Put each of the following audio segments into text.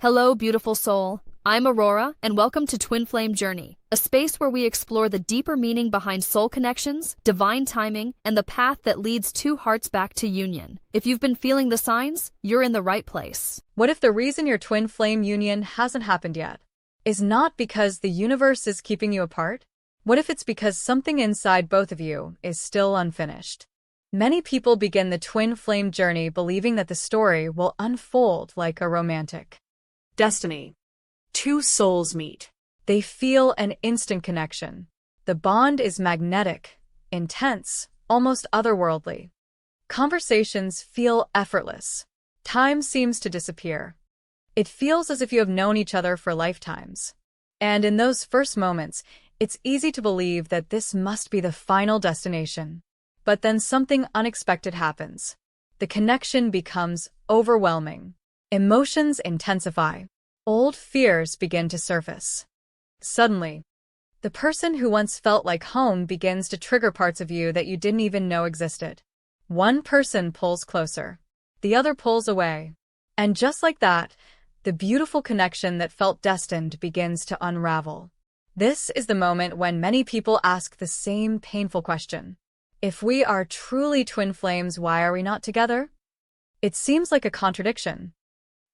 Hello, beautiful soul. I'm Aurora, and welcome to Twin Flame Journey, a space where we explore the deeper meaning behind soul connections, divine timing, and the path that leads two hearts back to union. If you've been feeling the signs, you're in the right place. What if the reason your twin flame union hasn't happened yet is not because the universe is keeping you apart? What if it's because something inside both of you is still unfinished? Many people begin the twin flame journey believing that the story will unfold like a romantic Destiny. Two souls meet. They feel an instant connection. The bond is magnetic, intense, almost otherworldly. Conversations feel effortless. Time seems to disappear. It feels as if you have known each other for lifetimes. And in those first moments, it's easy to believe that this must be the final destination. But then something unexpected happens. The connection becomes overwhelming. Emotions intensify. Old fears begin to surface. Suddenly, the person who once felt like home begins to trigger parts of you that you didn't even know existed. One person pulls closer. The other pulls away. And just like that, the beautiful connection that felt destined begins to unravel. This is the moment when many people ask the same painful question. If we are truly twin flames, why are we not together? It seems like a contradiction.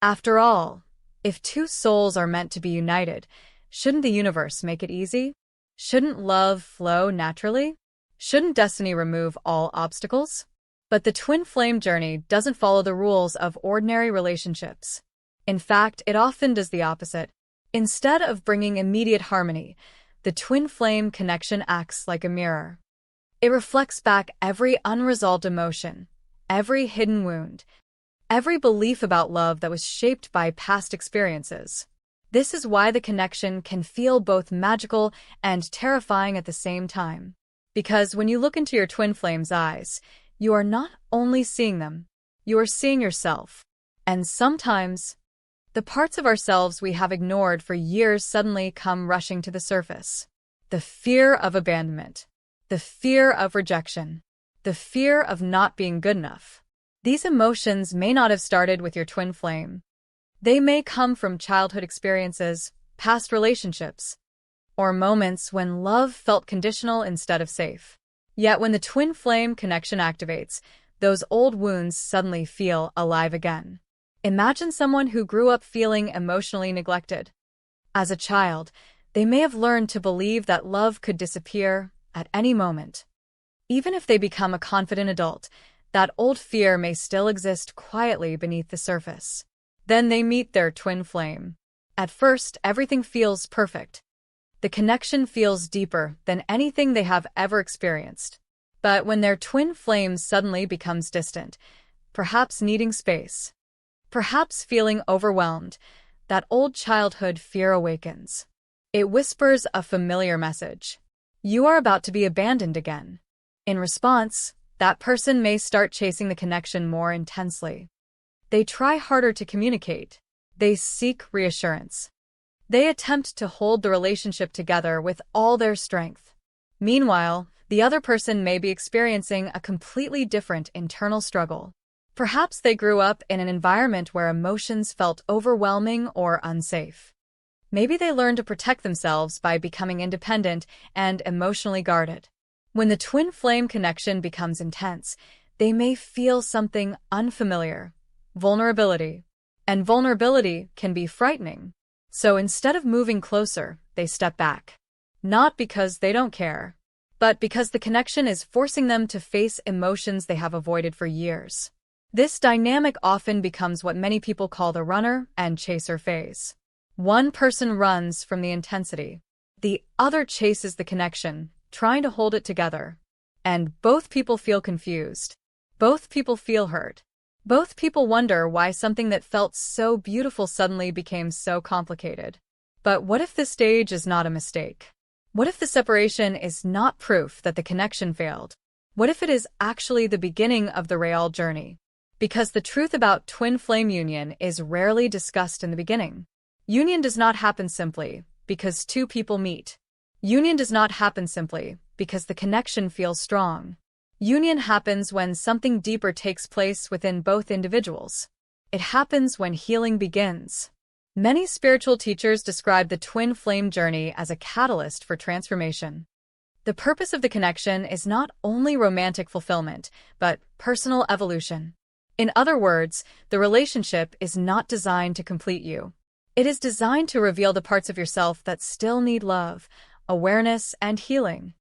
After all, if two souls are meant to be united, shouldn't the universe make it easy? Shouldn't love flow naturally? Shouldn't destiny remove all obstacles? But the twin flame journey doesn't follow the rules of ordinary relationships. In fact, it often does the opposite. Instead of bringing immediate harmony, the twin flame connection acts like a mirror. It reflects back every unresolved emotion, every hidden wound, every belief about love that was shaped by past experiences. This is why the connection can feel both magical and terrifying at the same time. Because when you look into your twin flame's eyes, you are not only seeing them, you are seeing yourself. And sometimes, the parts of ourselves we have ignored for years suddenly come rushing to the surface. The fear of abandonment, the fear of rejection, the fear of not being good enough. These emotions may not have started with your twin flame. They may come from childhood experiences, past relationships, or moments when love felt conditional instead of safe. Yet when the twin flame connection activates, those old wounds suddenly feel alive again. Imagine someone who grew up feeling emotionally neglected. As a child, they may have learned to believe that love could disappear at any moment. Even if they become a confident adult, that old fear may still exist quietly beneath the surface. Then they meet their twin flame. At first, everything feels perfect. The connection feels deeper than anything they have ever experienced. But when their twin flame suddenly becomes distant, perhaps needing space, perhaps feeling overwhelmed, that old childhood fear awakens. It whispers a familiar message. You are about to be abandoned again. In response, that person may start chasing the connection more intensely. They try harder to communicate. They seek reassurance. They attempt to hold the relationship together with all their strength. Meanwhile, the other person may be experiencing a completely different internal struggle. Perhaps they grew up in an environment where emotions felt overwhelming or unsafe. Maybe they learned to protect themselves by becoming independent and emotionally guarded. When the twin flame connection becomes intense, they may feel something unfamiliar, vulnerability. And vulnerability can be frightening. So instead of moving closer, they step back. Not because they don't care, but because the connection is forcing them to face emotions they have avoided for years. This dynamic often becomes what many people call the runner and chaser phase. One person runs from the intensity. The other chases the connection, trying to hold it together. And both people feel confused. Both people feel hurt. Both people wonder why something that felt so beautiful suddenly became so complicated. But what if this stage is not a mistake? What if the separation is not proof that the connection failed? What if it is actually the beginning of the real journey? Because the truth about twin flame union is rarely discussed in the beginning. Union does not happen simply because two people meet. Union does not happen simply because the connection feels strong. Union happens when something deeper takes place within both individuals. It happens when healing begins. Many spiritual teachers describe the twin flame journey as a catalyst for transformation. The purpose of the connection is not only romantic fulfillment, but personal evolution. In other words, the relationship is not designed to complete you. It is designed to reveal the parts of yourself that still need love, awareness, and healing.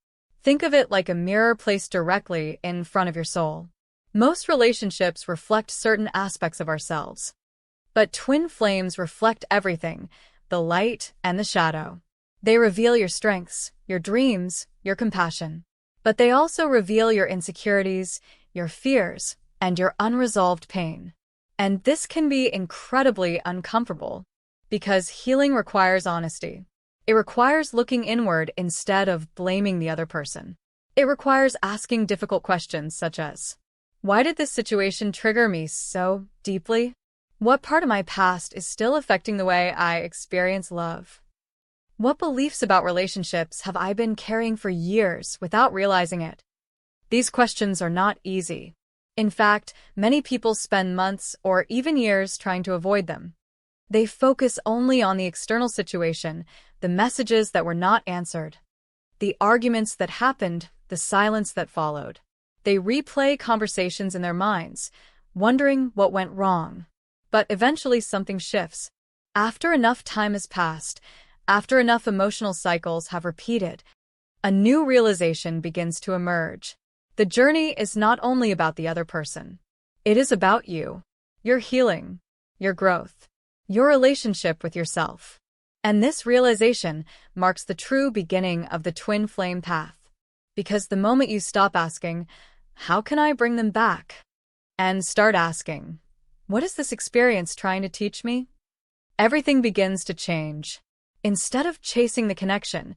Think of it like a mirror placed directly in front of your soul. Most relationships reflect certain aspects of ourselves. But twin flames reflect everything, the light and the shadow. They reveal your strengths, your dreams, your compassion. But they also reveal your insecurities, your fears, and your unresolved pain. And this can be incredibly uncomfortable, because healing requires honesty. It requires looking inward instead of blaming the other person. It requires asking difficult questions such as, why did this situation trigger me so deeply? What part of my past is still affecting the way I experience love? What beliefs about relationships have I been carrying for years without realizing it? These questions are not easy. In fact, many people spend months or even years trying to avoid them. They focus only on the external situation, the messages that were not answered, the arguments that happened, the silence that followed. They replay conversations in their minds, wondering what went wrong. But eventually something shifts. After enough time has passed, after enough emotional cycles have repeated, a new realization begins to emerge. The journey is not only about the other person. It is about you, your healing, your growth, your relationship with yourself. And this realization marks the true beginning of the twin flame path. Because the moment you stop asking, how can I bring them back? And start asking, what is this experience trying to teach me? Everything begins to change. Instead of chasing the connection,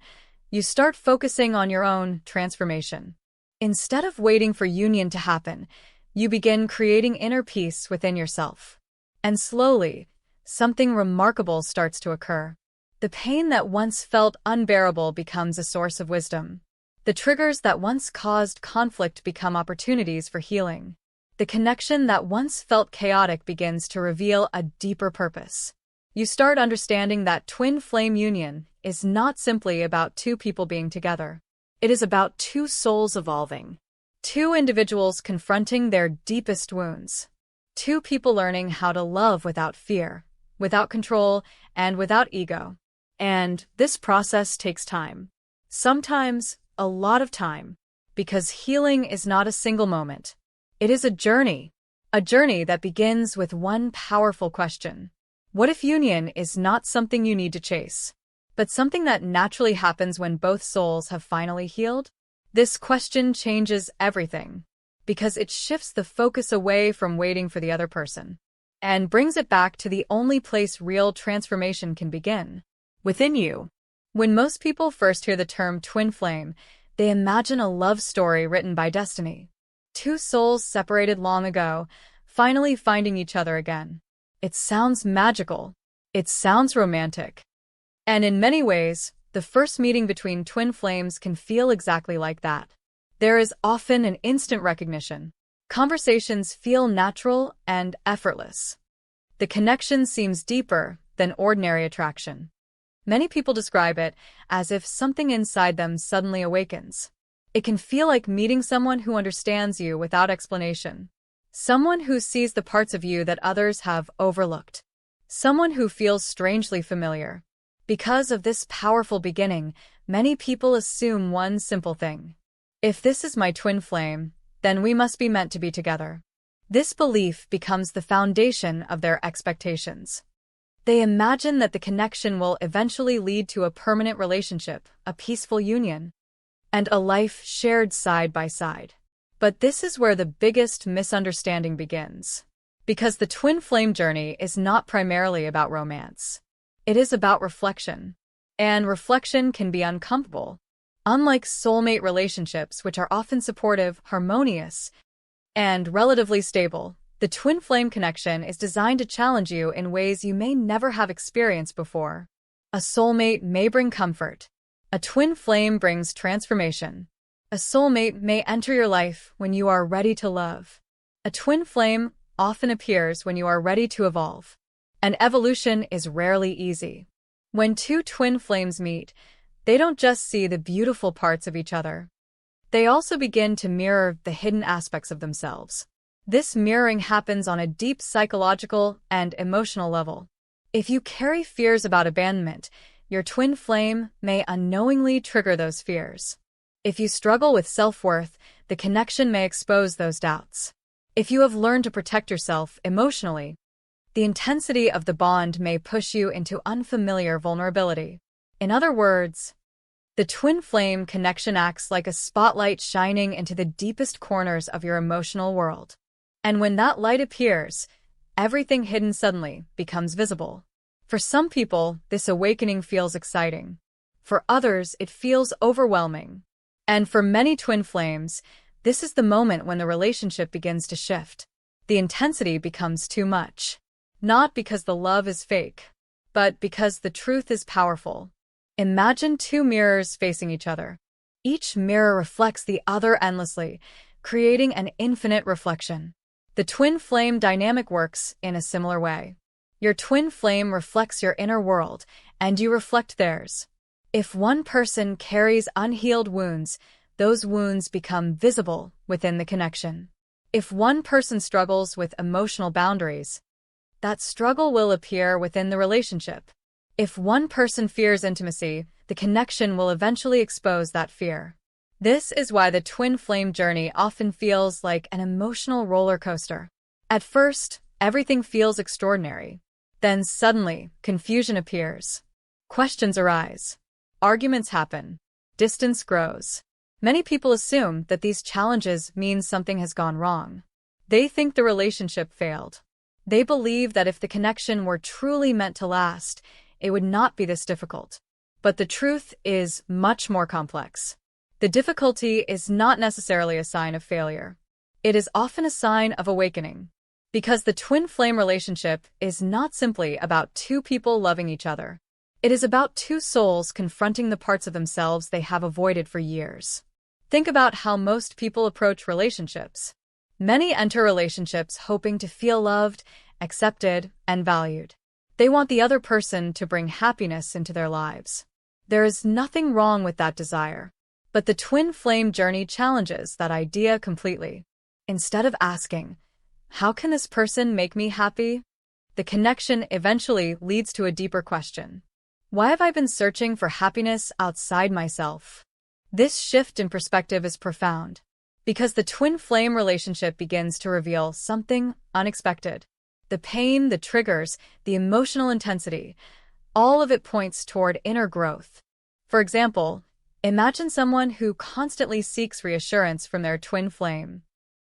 you start focusing on your own transformation. Instead of waiting for union to happen, you begin creating inner peace within yourself. And slowly, something remarkable starts to occur. The pain that once felt unbearable becomes a source of wisdom. The triggers that once caused conflict become opportunities for healing. The connection that once felt chaotic begins to reveal a deeper purpose. You start understanding that twin flame union is not simply about two people being together. It is about two souls evolving. Two individuals confronting their deepest wounds. Two people learning how to love without fear, without control, and without ego. And this process takes time. Sometimes, a lot of time. Because healing is not a single moment. It is a journey that begins with one powerful question. What if union is not something you need to chase, but something that naturally happens when both souls have finally healed? This question changes everything, because it shifts the focus away from waiting for the other person, and brings it back to the only place real transformation can begin, within you. When most people first hear the term twin flame, they imagine a love story written by destiny. Two souls separated long ago, finally finding each other again. It sounds magical. It sounds romantic. And in many ways, the first meeting between twin flames can feel exactly like that. There is often an instant recognition. Conversations feel natural and effortless. The connection seems deeper than ordinary attraction. Many people describe it as if something inside them suddenly awakens. It can feel like meeting someone who understands you without explanation. Someone who sees the parts of you that others have overlooked. Someone who feels strangely familiar. Because of this powerful beginning, many people assume one simple thing. If this is my twin flame, then we must be meant to be together. This belief becomes the foundation of their expectations. They imagine that the connection will eventually lead to a permanent relationship, a peaceful union, and a life shared side by side. But this is where the biggest misunderstanding begins. Because the twin flame journey is not primarily about romance. It is about reflection. And reflection can be uncomfortable. Unlike soulmate relationships, which are often supportive, harmonious, and relatively stable, the twin flame connection is designed to challenge you in ways you may never have experienced before. A soulmate may bring comfort. A twin flame brings transformation. A soulmate may enter your life when you are ready to love. A twin flame often appears when you are ready to evolve. And evolution is rarely easy. When two twin flames meet, they don't just see the beautiful parts of each other. They also begin to mirror the hidden aspects of themselves. This mirroring happens on a deep psychological and emotional level. If you carry fears about abandonment, your twin flame may unknowingly trigger those fears. If you struggle with self-worth, the connection may expose those doubts. If you have learned to protect yourself emotionally, the intensity of the bond may push you into unfamiliar vulnerability. In other words, the twin flame connection acts like a spotlight shining into the deepest corners of your emotional world. And when that light appears, everything hidden suddenly becomes visible. For some people, this awakening feels exciting. For others, it feels overwhelming. And for many twin flames, this is the moment when the relationship begins to shift. The intensity becomes too much. Not because the love is fake, but because the truth is powerful. Imagine two mirrors facing each other. Each mirror reflects the other endlessly, creating an infinite reflection. The twin flame dynamic works in a similar way. Your twin flame reflects your inner world, and you reflect theirs. If one person carries unhealed wounds, those wounds become visible within the connection. If one person struggles with emotional boundaries, that struggle will appear within the relationship. If one person fears intimacy, the connection will eventually expose that fear. This is why the twin flame journey often feels like an emotional roller coaster. At first, everything feels extraordinary. Then suddenly, confusion appears. Questions arise. Arguments happen. Distance grows. Many people assume that these challenges mean something has gone wrong. They think the relationship failed. They believe that if the connection were truly meant to last, it would not be this difficult. But the truth is much more complex. The difficulty is not necessarily a sign of failure. It is often a sign of awakening. Because the twin flame relationship is not simply about two people loving each other. It is about two souls confronting the parts of themselves they have avoided for years. Think about how most people approach relationships. Many enter relationships hoping to feel loved, accepted, and valued. They want the other person to bring happiness into their lives. There is nothing wrong with that desire. But the twin flame journey challenges that idea completely. Instead of asking, "How can this person make me happy?" the connection eventually leads to a deeper question. Why have I been searching for happiness outside myself? This shift in perspective is profound, because the twin flame relationship begins to reveal something unexpected. The pain, the triggers, the emotional intensity, all of it points toward inner growth. For example, imagine someone who constantly seeks reassurance from their twin flame.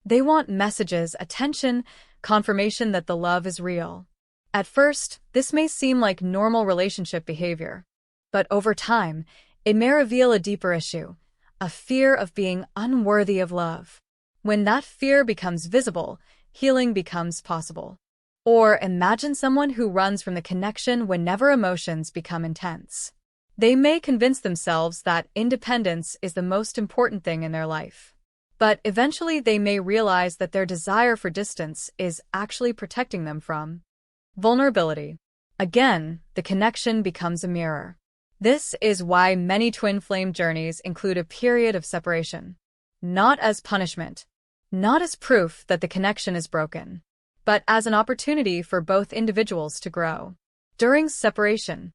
They want messages, attention, confirmation that the love is real. At first, this may seem like normal relationship behavior, but over time, it may reveal a deeper issue, a fear of being unworthy of love. When that fear becomes visible, healing becomes possible. Or imagine someone who runs from the connection whenever emotions become intense. They may convince themselves that independence is the most important thing in their life. But eventually they may realize that their desire for distance is actually protecting them from vulnerability. Again, the connection becomes a mirror. This is why many twin flame journeys include a period of separation. Not as punishment, not as proof that the connection is broken, but as an opportunity for both individuals to grow. During separation,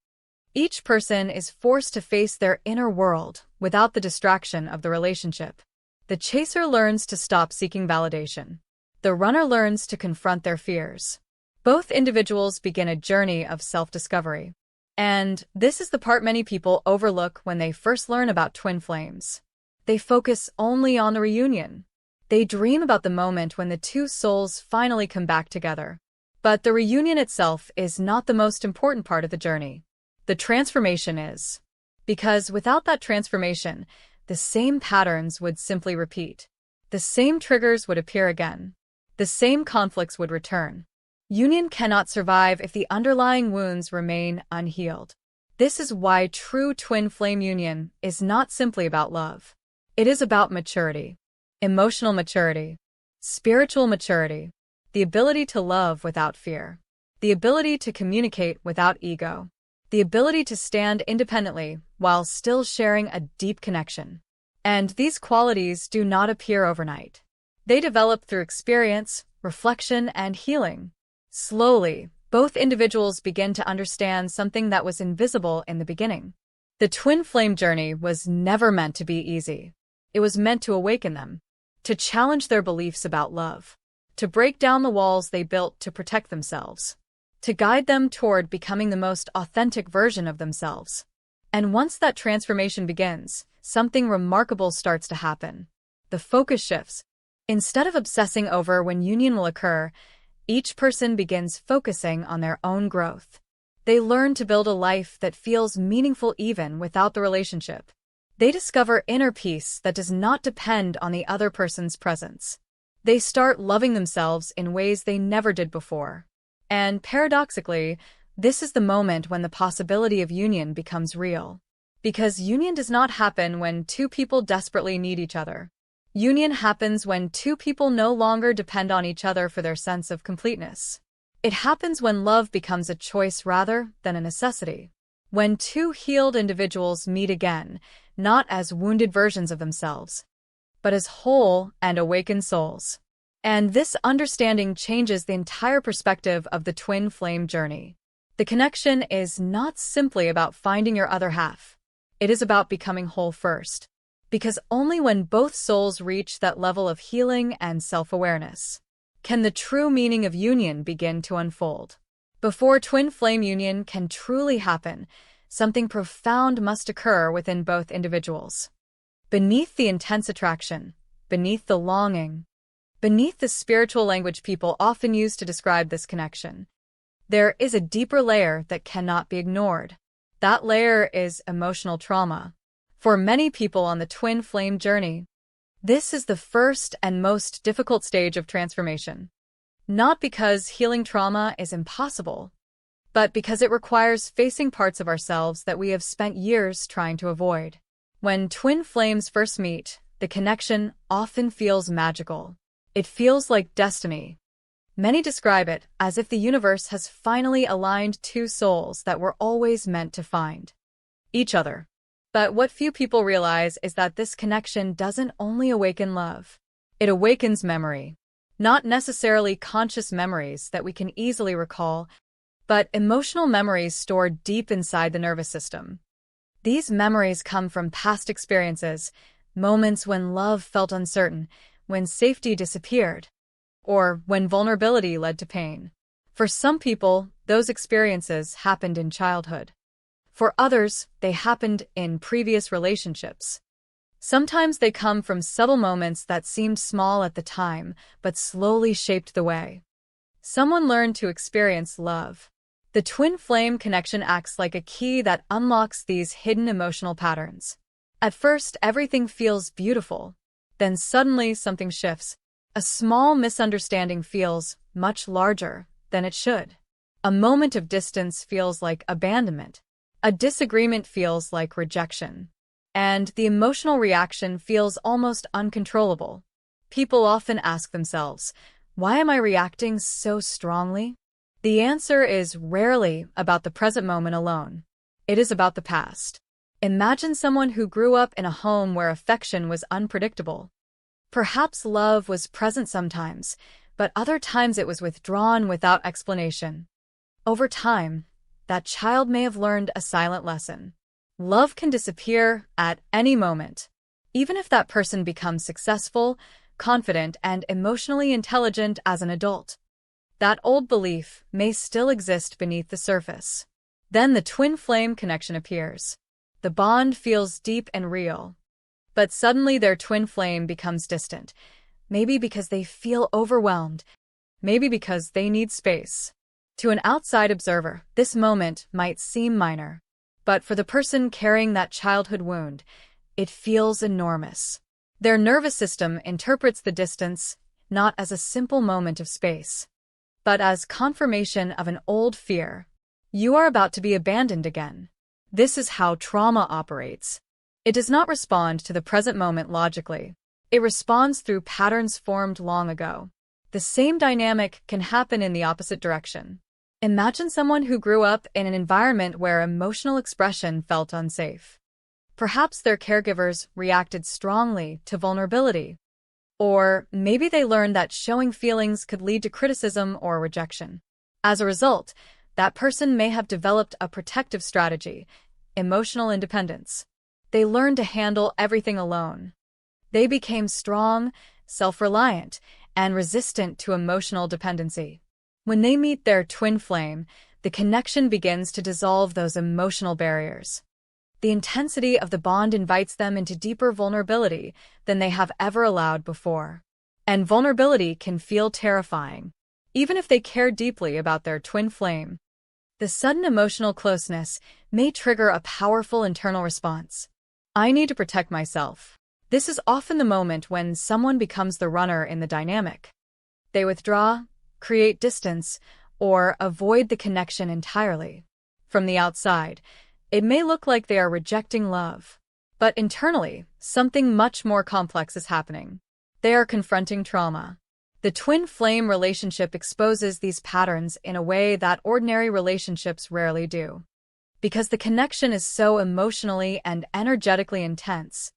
each person is forced to face their inner world without the distraction of the relationship. The chaser learns to stop seeking validation. The runner learns to confront their fears. Both individuals begin a journey of self-discovery. And this is the part many people overlook when they first learn about twin flames. They focus only on the reunion. They dream about the moment when the two souls finally come back together. But the reunion itself is not the most important part of the journey. The transformation is. Because without that transformation, the same patterns would simply repeat. The same triggers would appear again. The same conflicts would return. Union cannot survive if the underlying wounds remain unhealed. This is why true twin flame union is not simply about love. It is about maturity. Emotional maturity. Spiritual maturity. The ability to love without fear. the ability to communicate without ego, the ability to stand independently while still sharing a deep connection. And these qualities do not appear overnight. They develop through experience, reflection, and healing. Slowly, both individuals begin to understand something that was invisible in the beginning. The twin flame journey was never meant to be easy. It was meant to awaken them, to challenge their beliefs about love, to break down the walls they built to protect themselves, to guide them toward becoming the most authentic version of themselves. And once that transformation begins, something remarkable starts to happen. The focus shifts. Instead of obsessing over when union will occur, each person begins focusing on their own growth. They learn to build a life that feels meaningful even without the relationship. They discover inner peace that does not depend on the other person's presence. They start loving themselves in ways they never did before. And paradoxically, this is the moment when the possibility of union becomes real. Because union does not happen when two people desperately need each other. Union happens when two people no longer depend on each other for their sense of completeness. It happens when love becomes a choice rather than a necessity. When two healed individuals meet again, not as wounded versions of themselves, but as whole and awakened souls. And this understanding changes the entire perspective of the twin flame journey. The connection is not simply about finding your other half. It is about becoming whole first. Because only when both souls reach that level of healing and self-awareness can the true meaning of union begin to unfold. Before twin flame union can truly happen, something profound must occur within both individuals. Beneath the intense attraction, beneath the longing, beneath the spiritual language people often use to describe this connection, there is a deeper layer that cannot be ignored. That layer is emotional trauma. For many people on the twin flame journey, this is the first and most difficult stage of transformation. Not because healing trauma is impossible, but because it requires facing parts of ourselves that we have spent years trying to avoid. When twin flames first meet, the connection often feels magical. It feels like destiny. Many describe it as if the universe has finally aligned two souls that were always meant to find each other. But what few people realize is that this connection doesn't only awaken love. It awakens memory. Not necessarily conscious memories that we can easily recall, but emotional memories stored deep inside the nervous system. These memories come from past experiences, moments when love felt uncertain, when safety disappeared, or when vulnerability led to pain. For some people, those experiences happened in childhood. For others, they happened in previous relationships. Sometimes they come from subtle moments that seemed small at the time, but slowly shaped the way someone learned to experience love. The twin flame connection acts like a key that unlocks these hidden emotional patterns. At first, everything feels beautiful. Then suddenly something shifts. A small misunderstanding feels much larger than it should. A moment of distance feels like abandonment. A disagreement feels like rejection. And the emotional reaction feels almost uncontrollable. People often ask themselves, why am I reacting so strongly? The answer is rarely about the present moment alone. It is about the past. Imagine someone who grew up in a home where affection was unpredictable. Perhaps love was present sometimes, but other times it was withdrawn without explanation. Over time, that child may have learned a silent lesson. Love can disappear at any moment. Even if that person becomes successful, confident, and emotionally intelligent as an adult, that old belief may still exist beneath the surface. Then the twin flame connection appears. The bond feels deep and real. But suddenly their twin flame becomes distant. Maybe because they feel overwhelmed. Maybe because they need space. To an outside observer, this moment might seem minor. But for the person carrying that childhood wound, it feels enormous. Their nervous system interprets the distance not as a simple moment of space, but as confirmation of an old fear. You are about to be abandoned again. This is how trauma operates. It does not respond to the present moment logically. It responds through patterns formed long ago. The same dynamic can happen in the opposite direction. Imagine someone who grew up in an environment where emotional expression felt unsafe. Perhaps their caregivers reacted strongly to vulnerability. Or maybe they learned that showing feelings could lead to criticism or rejection. As a result, that person may have developed a protective strategy, emotional independence. They learned to handle everything alone. They became strong, self-reliant, and resistant to emotional dependency. When they meet their twin flame, the connection begins to dissolve those emotional barriers. The intensity of the bond invites them into deeper vulnerability than they have ever allowed before. And vulnerability can feel terrifying, even if they care deeply about their twin flame. The sudden emotional closeness may trigger a powerful internal response. I need to protect myself. This is often the moment when someone becomes the runner in the dynamic. They withdraw, create distance, or avoid the connection entirely. From the outside, it may look like they are rejecting love. But internally, something much more complex is happening. They are confronting trauma. The twin flame relationship exposes these patterns in a way that ordinary relationships rarely do. Because the connection is so emotionally and energetically intense,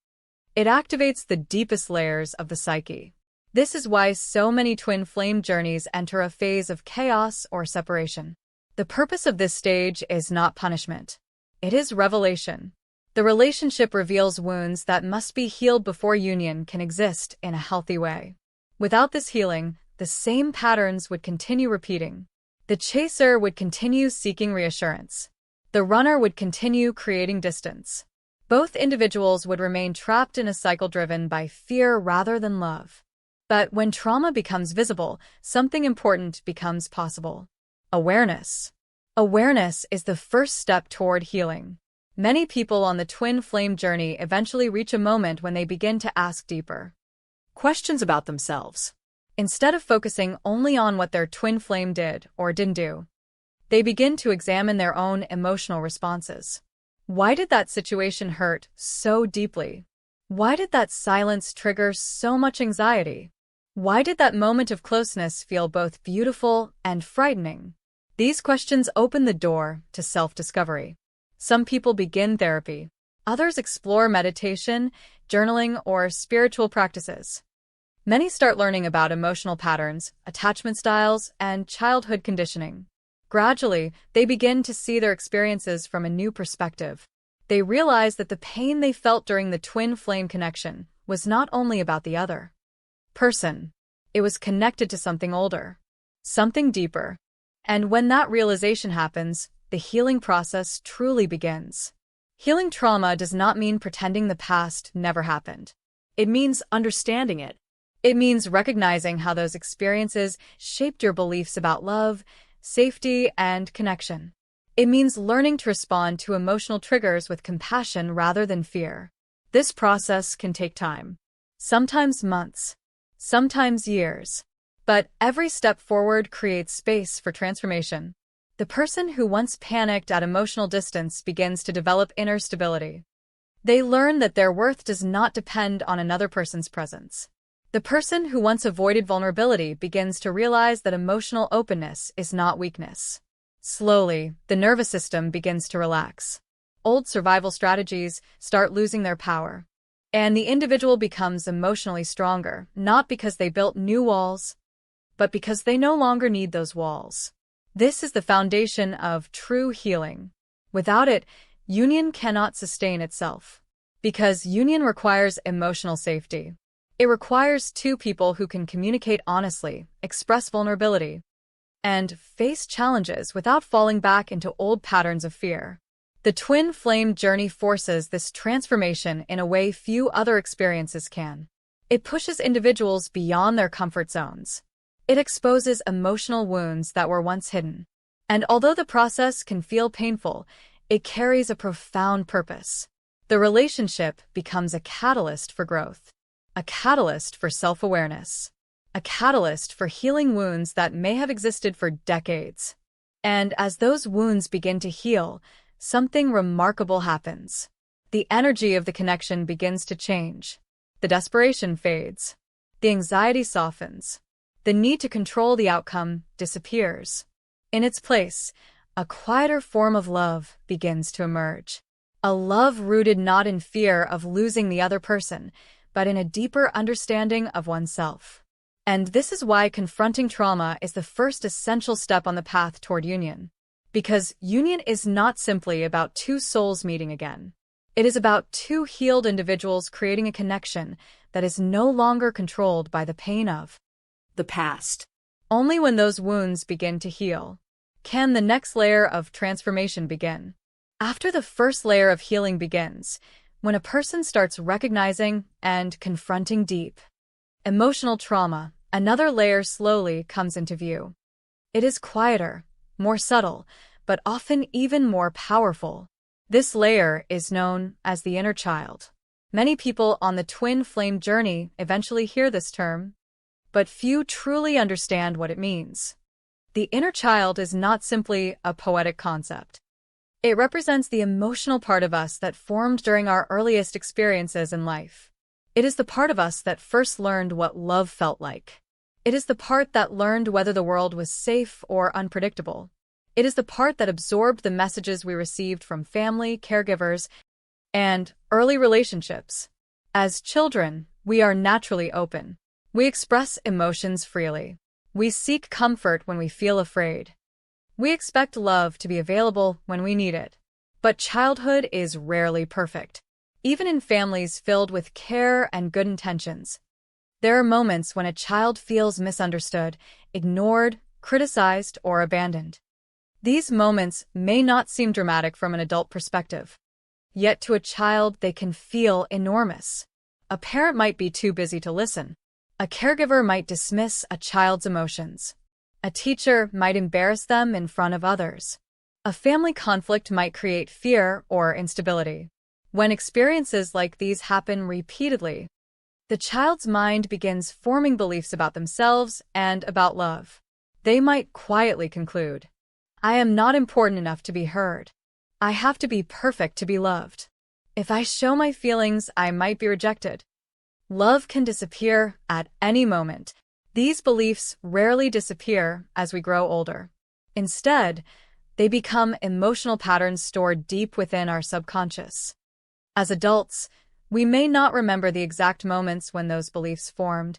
it activates the deepest layers of the psyche. This is why so many twin flame journeys enter a phase of chaos or separation. The purpose of this stage is not punishment. It is revelation. The relationship reveals wounds that must be healed before union can exist in a healthy way. Without this healing, the same patterns would continue repeating. The chaser would continue seeking reassurance. The runner would continue creating distance. Both individuals would remain trapped in a cycle driven by fear rather than love. But when trauma becomes visible, something important becomes possible. Awareness. Awareness is the first step toward healing. Many people on the twin flame journey eventually reach a moment when they begin to ask deeper Questions about themselves. instead of focusing only on what their twin flame did or didn't do. They begin to examine their own emotional responses. Why did that situation hurt so deeply? Why did that silence trigger so much anxiety? Why did that moment of closeness feel both beautiful and frightening? These questions open the door to self-discovery. Some people begin therapy. Others explore meditation, journaling, or spiritual practices. Many start learning about emotional patterns, attachment styles, and childhood conditioning. Gradually, they begin to see their experiences from a new perspective. They realize that the pain they felt during the twin flame connection was not only about the other person. It was connected to something older, something deeper. And when that realization happens, the healing process truly begins. Healing trauma does not mean pretending the past never happened. It means understanding it. It means recognizing how those experiences shaped your beliefs about love, safety, and connection. It means learning to respond to emotional triggers with compassion rather than fear. This process can take time. Sometimes months. Sometimes years. But every step forward creates space for transformation. The person who once panicked at emotional distance begins to develop inner stability. They learn that their worth does not depend on another person's presence. The person who once avoided vulnerability begins to realize that emotional openness is not weakness. Slowly, the nervous system begins to relax. Old survival strategies start losing their power. And the individual becomes emotionally stronger, not because they built new walls, but because they no longer need those walls. This is the foundation of true healing. Without it, union cannot sustain itself. Because union requires emotional safety. It requires two people who can communicate honestly, express vulnerability, and face challenges without falling back into old patterns of fear. The twin flame journey forces this transformation in a way few other experiences can. It pushes individuals beyond their comfort zones. It exposes emotional wounds that were once hidden. And although the process can feel painful, it carries a profound purpose. The relationship becomes a catalyst for growth, a catalyst for self-awareness, a catalyst for healing wounds that may have existed for decades. And as those wounds begin to heal, something remarkable happens. The energy of the connection begins to change. The desperation fades. The anxiety softens. The need to control the outcome disappears. In its place, a quieter form of love begins to emerge. A love rooted not in fear of losing the other person, but in a deeper understanding of oneself. And this is why confronting trauma is the first essential step on the path toward union. Because union is not simply about two souls meeting again. It is about two healed individuals creating a connection that is no longer controlled by the pain of The past. only when those wounds begin to heal can the next layer of transformation begin. After the first layer of healing begins, when a person starts recognizing and confronting deep emotional trauma, another layer slowly comes into view. It is quieter, more subtle, but often even more powerful. This layer is known as the inner child. Many people on the twin flame journey eventually hear this term, but few truly understand what it means. The inner child is not simply a poetic concept. It represents the emotional part of us that formed during our earliest experiences in life. It is the part of us that first learned what love felt like. It is the part that learned whether the world was safe or unpredictable. It is the part that absorbed the messages we received from family, caregivers, and early relationships. As children, we are naturally open. We express emotions freely. We seek comfort when we feel afraid. We expect love to be available when we need it. But childhood is rarely perfect. Even in families filled with care and good intentions, there are moments when a child feels misunderstood, ignored, criticized, or abandoned. These moments may not seem dramatic from an adult perspective, yet to a child they can feel enormous. A parent might be too busy to listen. A caregiver might dismiss a child's emotions. A teacher might embarrass them in front of others. A family conflict might create fear or instability. When experiences like these happen repeatedly, the child's mind begins forming beliefs about themselves and about love. They might quietly conclude, "I am not important enough to be heard. I have to be perfect to be loved. If I show my feelings, I might be rejected." Love can disappear at any moment. These beliefs rarely disappear as we grow older. Instead, they become emotional patterns stored deep within our subconscious. As adults, we may not remember the exact moments when those beliefs formed,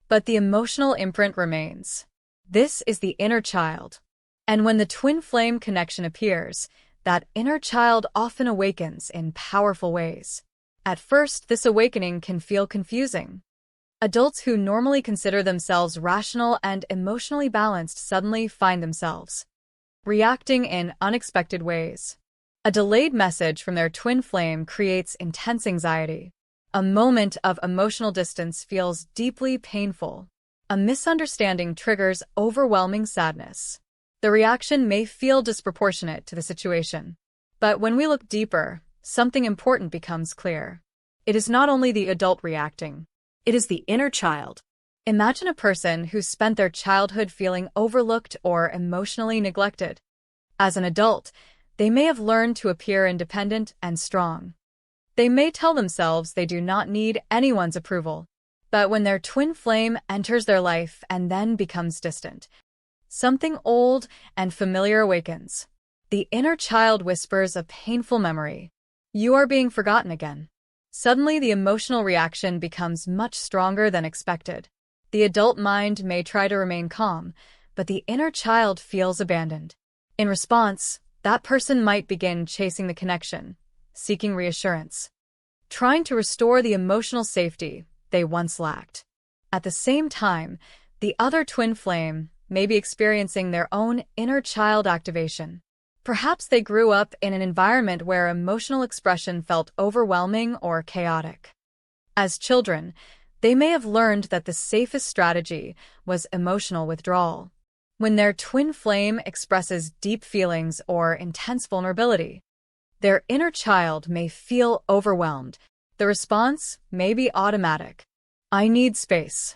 but the emotional imprint remains. This is the inner child. And when the twin flame connection appears, that inner child often awakens in powerful ways. At first, this awakening can feel confusing. Adults who normally consider themselves rational and emotionally balanced suddenly find themselves reacting in unexpected ways. A delayed message from their twin flame creates intense anxiety. A moment of emotional distance feels deeply painful. A misunderstanding triggers overwhelming sadness. The reaction may feel disproportionate to the situation. But when we look deeper, something important becomes clear. It is not only the adult reacting. It is the inner child. Imagine a person who spent their childhood feeling overlooked or emotionally neglected. As an adult, they may have learned to appear independent and strong. They may tell themselves they do not need anyone's approval. But when their twin flame enters their life and then becomes distant, something old and familiar awakens. The inner child whispers a painful memory. You are being forgotten again. Suddenly, the emotional reaction becomes much stronger than expected. The adult mind may try to remain calm, but the inner child feels abandoned. In response, that person might begin chasing the connection, seeking reassurance, trying to restore the emotional safety they once lacked. At the same time, the other twin flame may be experiencing their own inner child activation. Perhaps they grew up in an environment where emotional expression felt overwhelming or chaotic. As children, they may have learned that the safest strategy was emotional withdrawal. When their twin flame expresses deep feelings or intense vulnerability, their inner child may feel overwhelmed. The response may be automatic. I need space.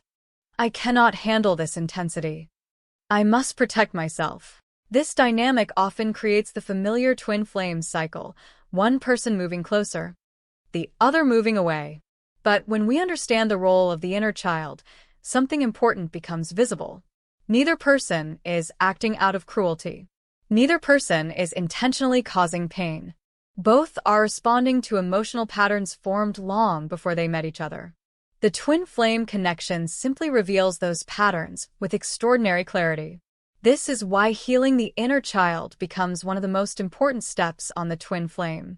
I cannot handle this intensity. I must protect myself. This dynamic often creates the familiar twin flame cycle, one person moving closer, the other moving away. But when we understand the role of the inner child, something important becomes visible. Neither person is acting out of cruelty. Neither person is intentionally causing pain. Both are responding to emotional patterns formed long before they met each other. The twin flame connection simply reveals those patterns with extraordinary clarity. This is why healing the inner child becomes one of the most important steps on the twin flame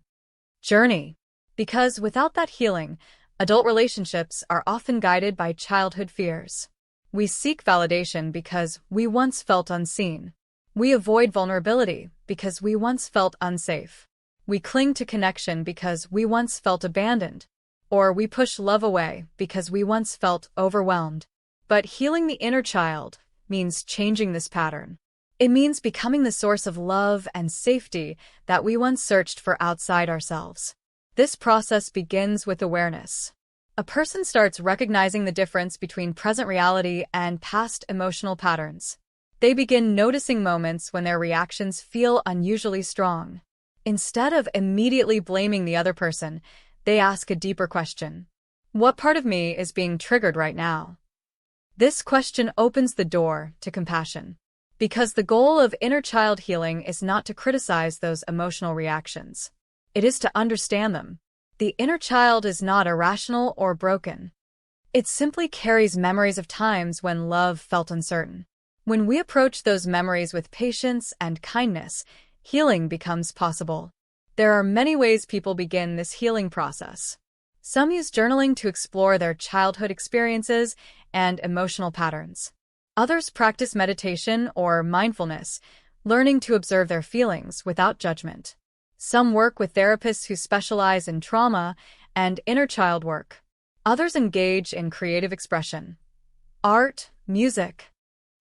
journey. Because without that healing, adult relationships are often guided by childhood fears. We seek validation because we once felt unseen. We avoid vulnerability because we once felt unsafe. We cling to connection because we once felt abandoned. Or we push love away because we once felt overwhelmed. But healing the inner child means changing this pattern. It means becoming the source of love and safety that we once searched for outside ourselves. This process begins with awareness. A person starts recognizing the difference between present reality and past emotional patterns. They begin noticing moments when their reactions feel unusually strong. Instead of immediately blaming the other person, they ask a deeper question. What part of me is being triggered right now? This question opens the door to compassion. Because the goal of inner child healing is not to criticize those emotional reactions. It is to understand them. The inner child is not irrational or broken. It simply carries memories of times when love felt uncertain. When we approach those memories with patience and kindness, healing becomes possible. There are many ways people begin this healing process. Some use journaling to explore their childhood experiences and emotional patterns. Others practice meditation or mindfulness, learning to observe their feelings without judgment. Some work with therapists who specialize in trauma and inner child work. Others engage in creative expression, art, music,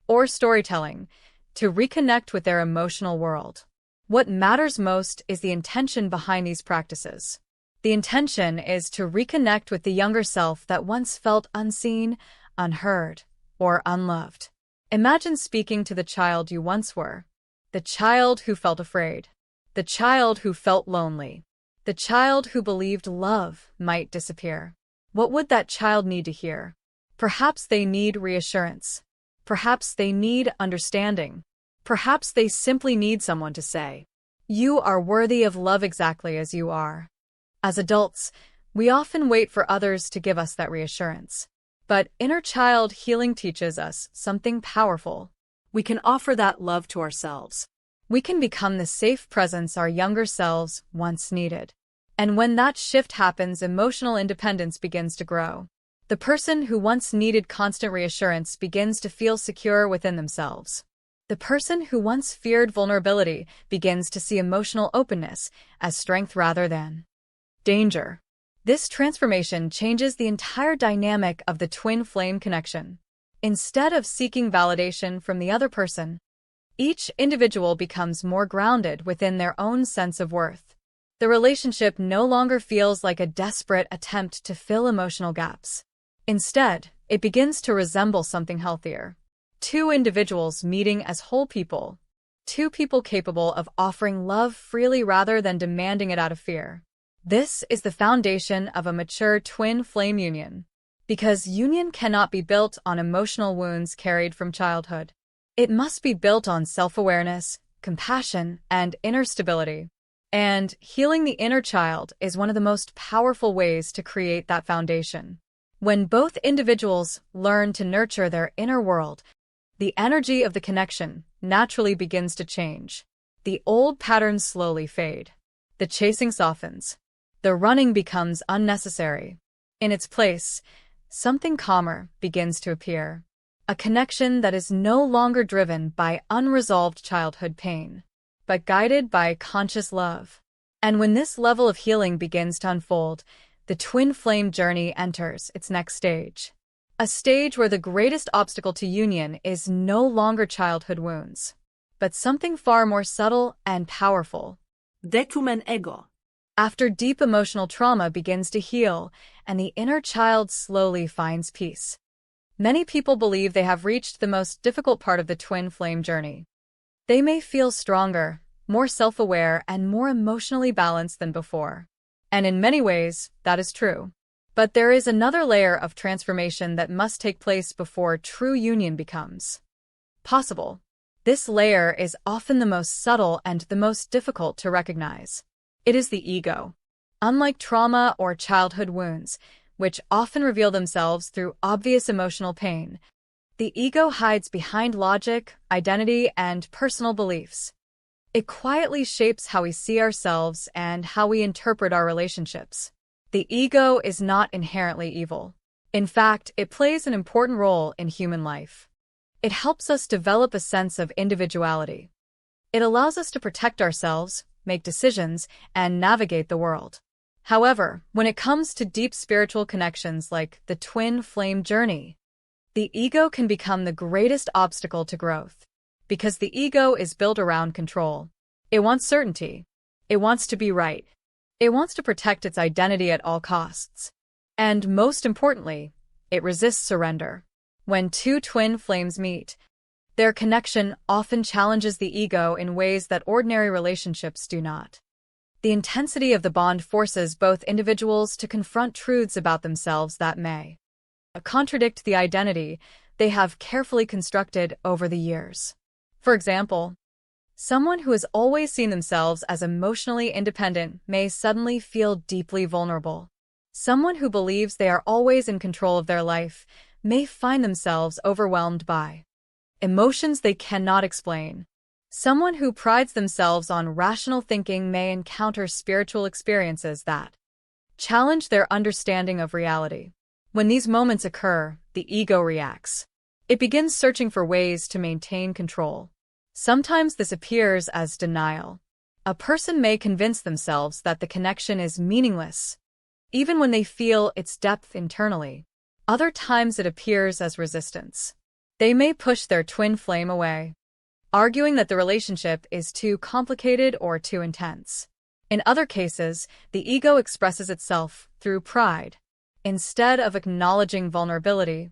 or storytelling to reconnect with their emotional world. What matters most is the intention behind these practices. The intention is to reconnect with the younger self that once felt unseen, unheard, or unloved. Imagine speaking to the child you once were, the child who felt afraid, the child who felt lonely, the child who believed love might disappear. What would that child need to hear? Perhaps they need reassurance. Perhaps they need understanding. Perhaps they simply need someone to say, "You are worthy of love exactly as you are." As adults, we often wait for others to give us that reassurance. But inner child healing teaches us something powerful. We can offer that love to ourselves. We can become the safe presence our younger selves once needed. And when that shift happens, emotional independence begins to grow. The person who once needed constant reassurance begins to feel secure within themselves. The person who once feared vulnerability begins to see emotional openness as strength rather than danger. This transformation changes the entire dynamic of the twin flame connection. Instead of seeking validation from the other person, each individual becomes more grounded within their own sense of worth. The relationship no longer feels like a desperate attempt to fill emotional gaps. Instead, it begins to resemble something healthier. Two individuals meeting as whole people. Two people capable of offering love freely rather than demanding it out of fear. This is the foundation of a mature twin flame union. Because union cannot be built on emotional wounds carried from childhood. It must be built on self-awareness, compassion, and inner stability. And healing the inner child is one of the most powerful ways to create that foundation. When both individuals learn to nurture their inner world, the energy of the connection naturally begins to change. The old patterns slowly fade. The chasing softens. The running becomes unnecessary. In its place, something calmer begins to appear. A connection that is no longer driven by unresolved childhood pain, but guided by conscious love. And when this level of healing begins to unfold, the twin flame journey enters its next stage. A stage where the greatest obstacle to union is no longer childhood wounds, but something far more subtle and powerful. Decumen ego. After deep emotional trauma begins to heal and the inner child slowly finds peace. Many people believe they have reached the most difficult part of the twin flame journey. They may feel stronger, more self-aware, and more emotionally balanced than before. And in many ways, that is true. But there is another layer of transformation that must take place before true union becomes possible. This layer is often the most subtle and the most difficult to recognize. It is the ego. Unlike trauma or childhood wounds, which often reveal themselves through obvious emotional pain, the ego hides behind logic, identity, and personal beliefs. It quietly shapes how we see ourselves and how we interpret our relationships. The ego is not inherently evil. In fact, it plays an important role in human life. It helps us develop a sense of individuality. It allows us to protect ourselves, make decisions, and navigate the world. However, when it comes to deep spiritual connections like the twin flame journey, the ego can become the greatest obstacle to growth. Because the ego is built around control. It wants certainty. It wants to be right. It wants to protect its identity at all costs. And most importantly, it resists surrender. When two twin flames meet, their connection often challenges the ego in ways that ordinary relationships do not. The intensity of the bond forces both individuals to confront truths about themselves that may contradict the identity they have carefully constructed over the years. For example, someone who has always seen themselves as emotionally independent may suddenly feel deeply vulnerable. Someone who believes they are always in control of their life may find themselves overwhelmed by emotions they cannot explain. Someone who prides themselves on rational thinking may encounter spiritual experiences that challenge their understanding of reality. When these moments occur, the ego reacts. It begins searching for ways to maintain control. Sometimes this appears as denial. A person may convince themselves that the connection is meaningless, even when they feel its depth internally. Other times it appears as resistance. They may push their twin flame away, arguing that the relationship is too complicated or too intense. In other cases, the ego expresses itself through pride. Instead of acknowledging vulnerability,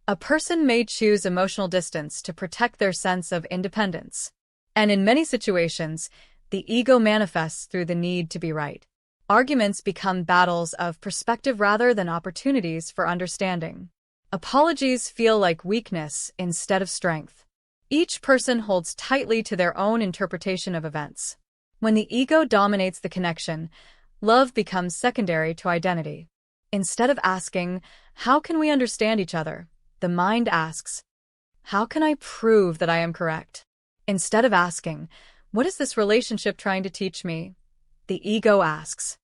a person may choose emotional distance to protect their sense of independence. And in many situations, the ego manifests through the need to be right. Arguments become battles of perspective rather than opportunities for understanding. Apologies feel like weakness instead of strength. Each person holds tightly to their own interpretation of events. When the ego dominates the connection, love becomes secondary to identity. Instead of asking, "How can we understand each other?" the mind asks, "How can I prove that I am correct?" Instead of asking, "What is this relationship trying to teach me?" the ego asks,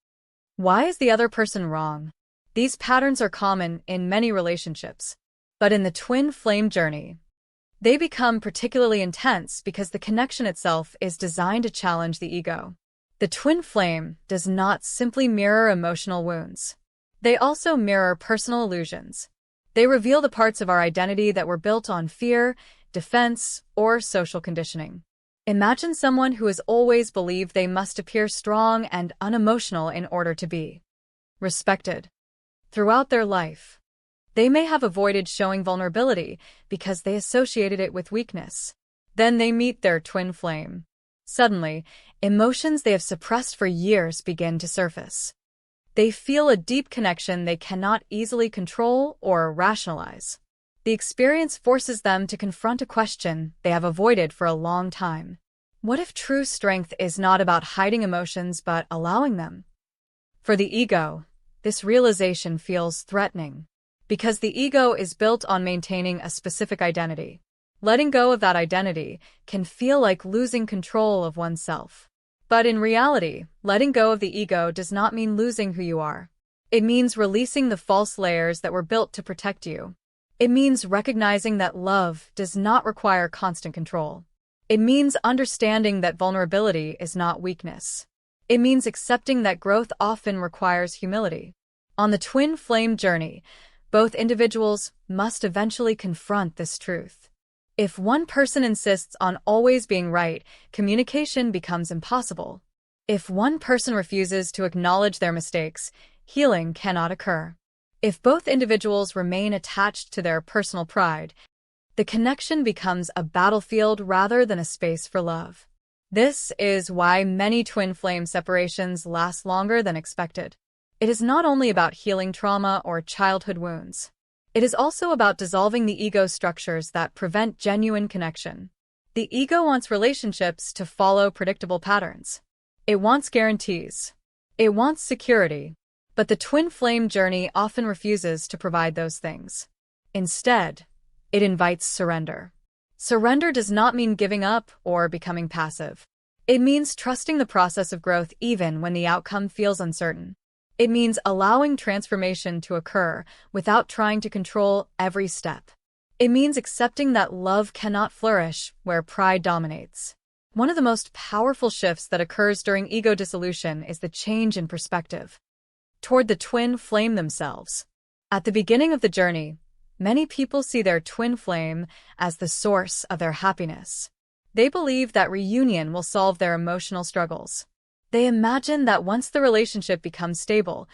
"Why is the other person wrong?" These patterns are common in many relationships. But in the twin flame journey, they become particularly intense because the connection itself is designed to challenge the ego. The twin flame does not simply mirror emotional wounds. They also mirror personal illusions. They reveal the parts of our identity that were built on fear, defense, or social conditioning. Imagine someone who has always believed they must appear strong and unemotional in order to be respected. Throughout their life, they may have avoided showing vulnerability because they associated it with weakness. Then they meet their twin flame. Suddenly, emotions they have suppressed for years begin to surface. They feel a deep connection they cannot easily control or rationalize. The experience forces them to confront a question they have avoided for a long time. What if true strength is not about hiding emotions but allowing them? For the ego, this realization feels threatening. Because the ego is built on maintaining a specific identity. Letting go of that identity can feel like losing control of oneself. But in reality, letting go of the ego does not mean losing who you are. It means releasing the false layers that were built to protect you. It means recognizing that love does not require constant control. It means understanding that vulnerability is not weakness. It means accepting that growth often requires humility. On the twin flame journey, both individuals must eventually confront this truth. If one person insists on always being right, communication becomes impossible. If one person refuses to acknowledge their mistakes, healing cannot occur. If both individuals remain attached to their personal pride, the connection becomes a battlefield rather than a space for love. This is why many twin flame separations last longer than expected. It is not only about healing trauma or childhood wounds. It is also about dissolving the ego structures that prevent genuine connection. The ego wants relationships to follow predictable patterns. It wants guarantees. It wants security. But the twin flame journey often refuses to provide those things. Instead, it invites surrender. Surrender does not mean giving up or becoming passive. It means trusting the process of growth even when the outcome feels uncertain. It means allowing transformation to occur without trying to control every step. It means accepting that love cannot flourish where pride dominates. One of the most powerful shifts that occurs during ego dissolution is the change in perspective toward the twin flame themselves. At the beginning of the journey, many people see their twin flame as the source of their happiness. They believe that reunion will solve their emotional struggles. They imagine that once the relationship becomes stable,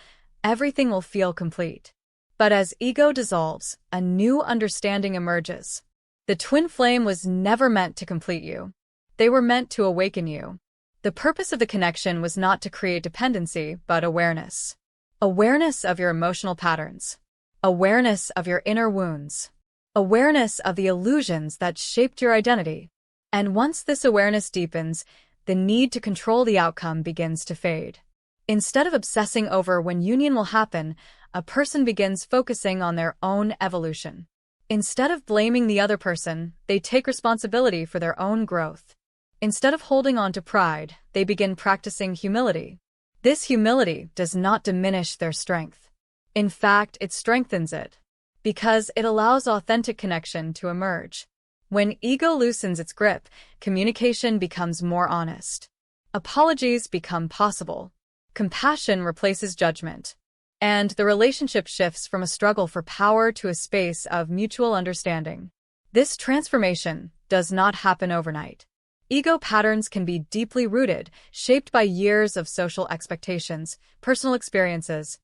everything will feel complete. But as ego dissolves, a new understanding emerges. The twin flame was never meant to complete you. They were meant to awaken you. The purpose of the connection was not to create dependency, but awareness. Awareness of your emotional patterns. Awareness of your inner wounds. Awareness of the illusions that shaped your identity. And once this awareness deepens, the need to control the outcome begins to fade. Instead of obsessing over when union will happen, a person begins focusing on their own evolution. Instead of blaming the other person, they take responsibility for their own growth. Instead of holding on to pride, they begin practicing humility. This humility does not diminish their strength. In fact, it strengthens it, because it allows authentic connection to emerge. When ego loosens its grip, communication becomes more honest. Apologies become possible. Compassion replaces judgment. And the relationship shifts from a struggle for power to a space of mutual understanding. This transformation does not happen overnight. Ego patterns can be deeply rooted, shaped by years of social expectations, personal experiences,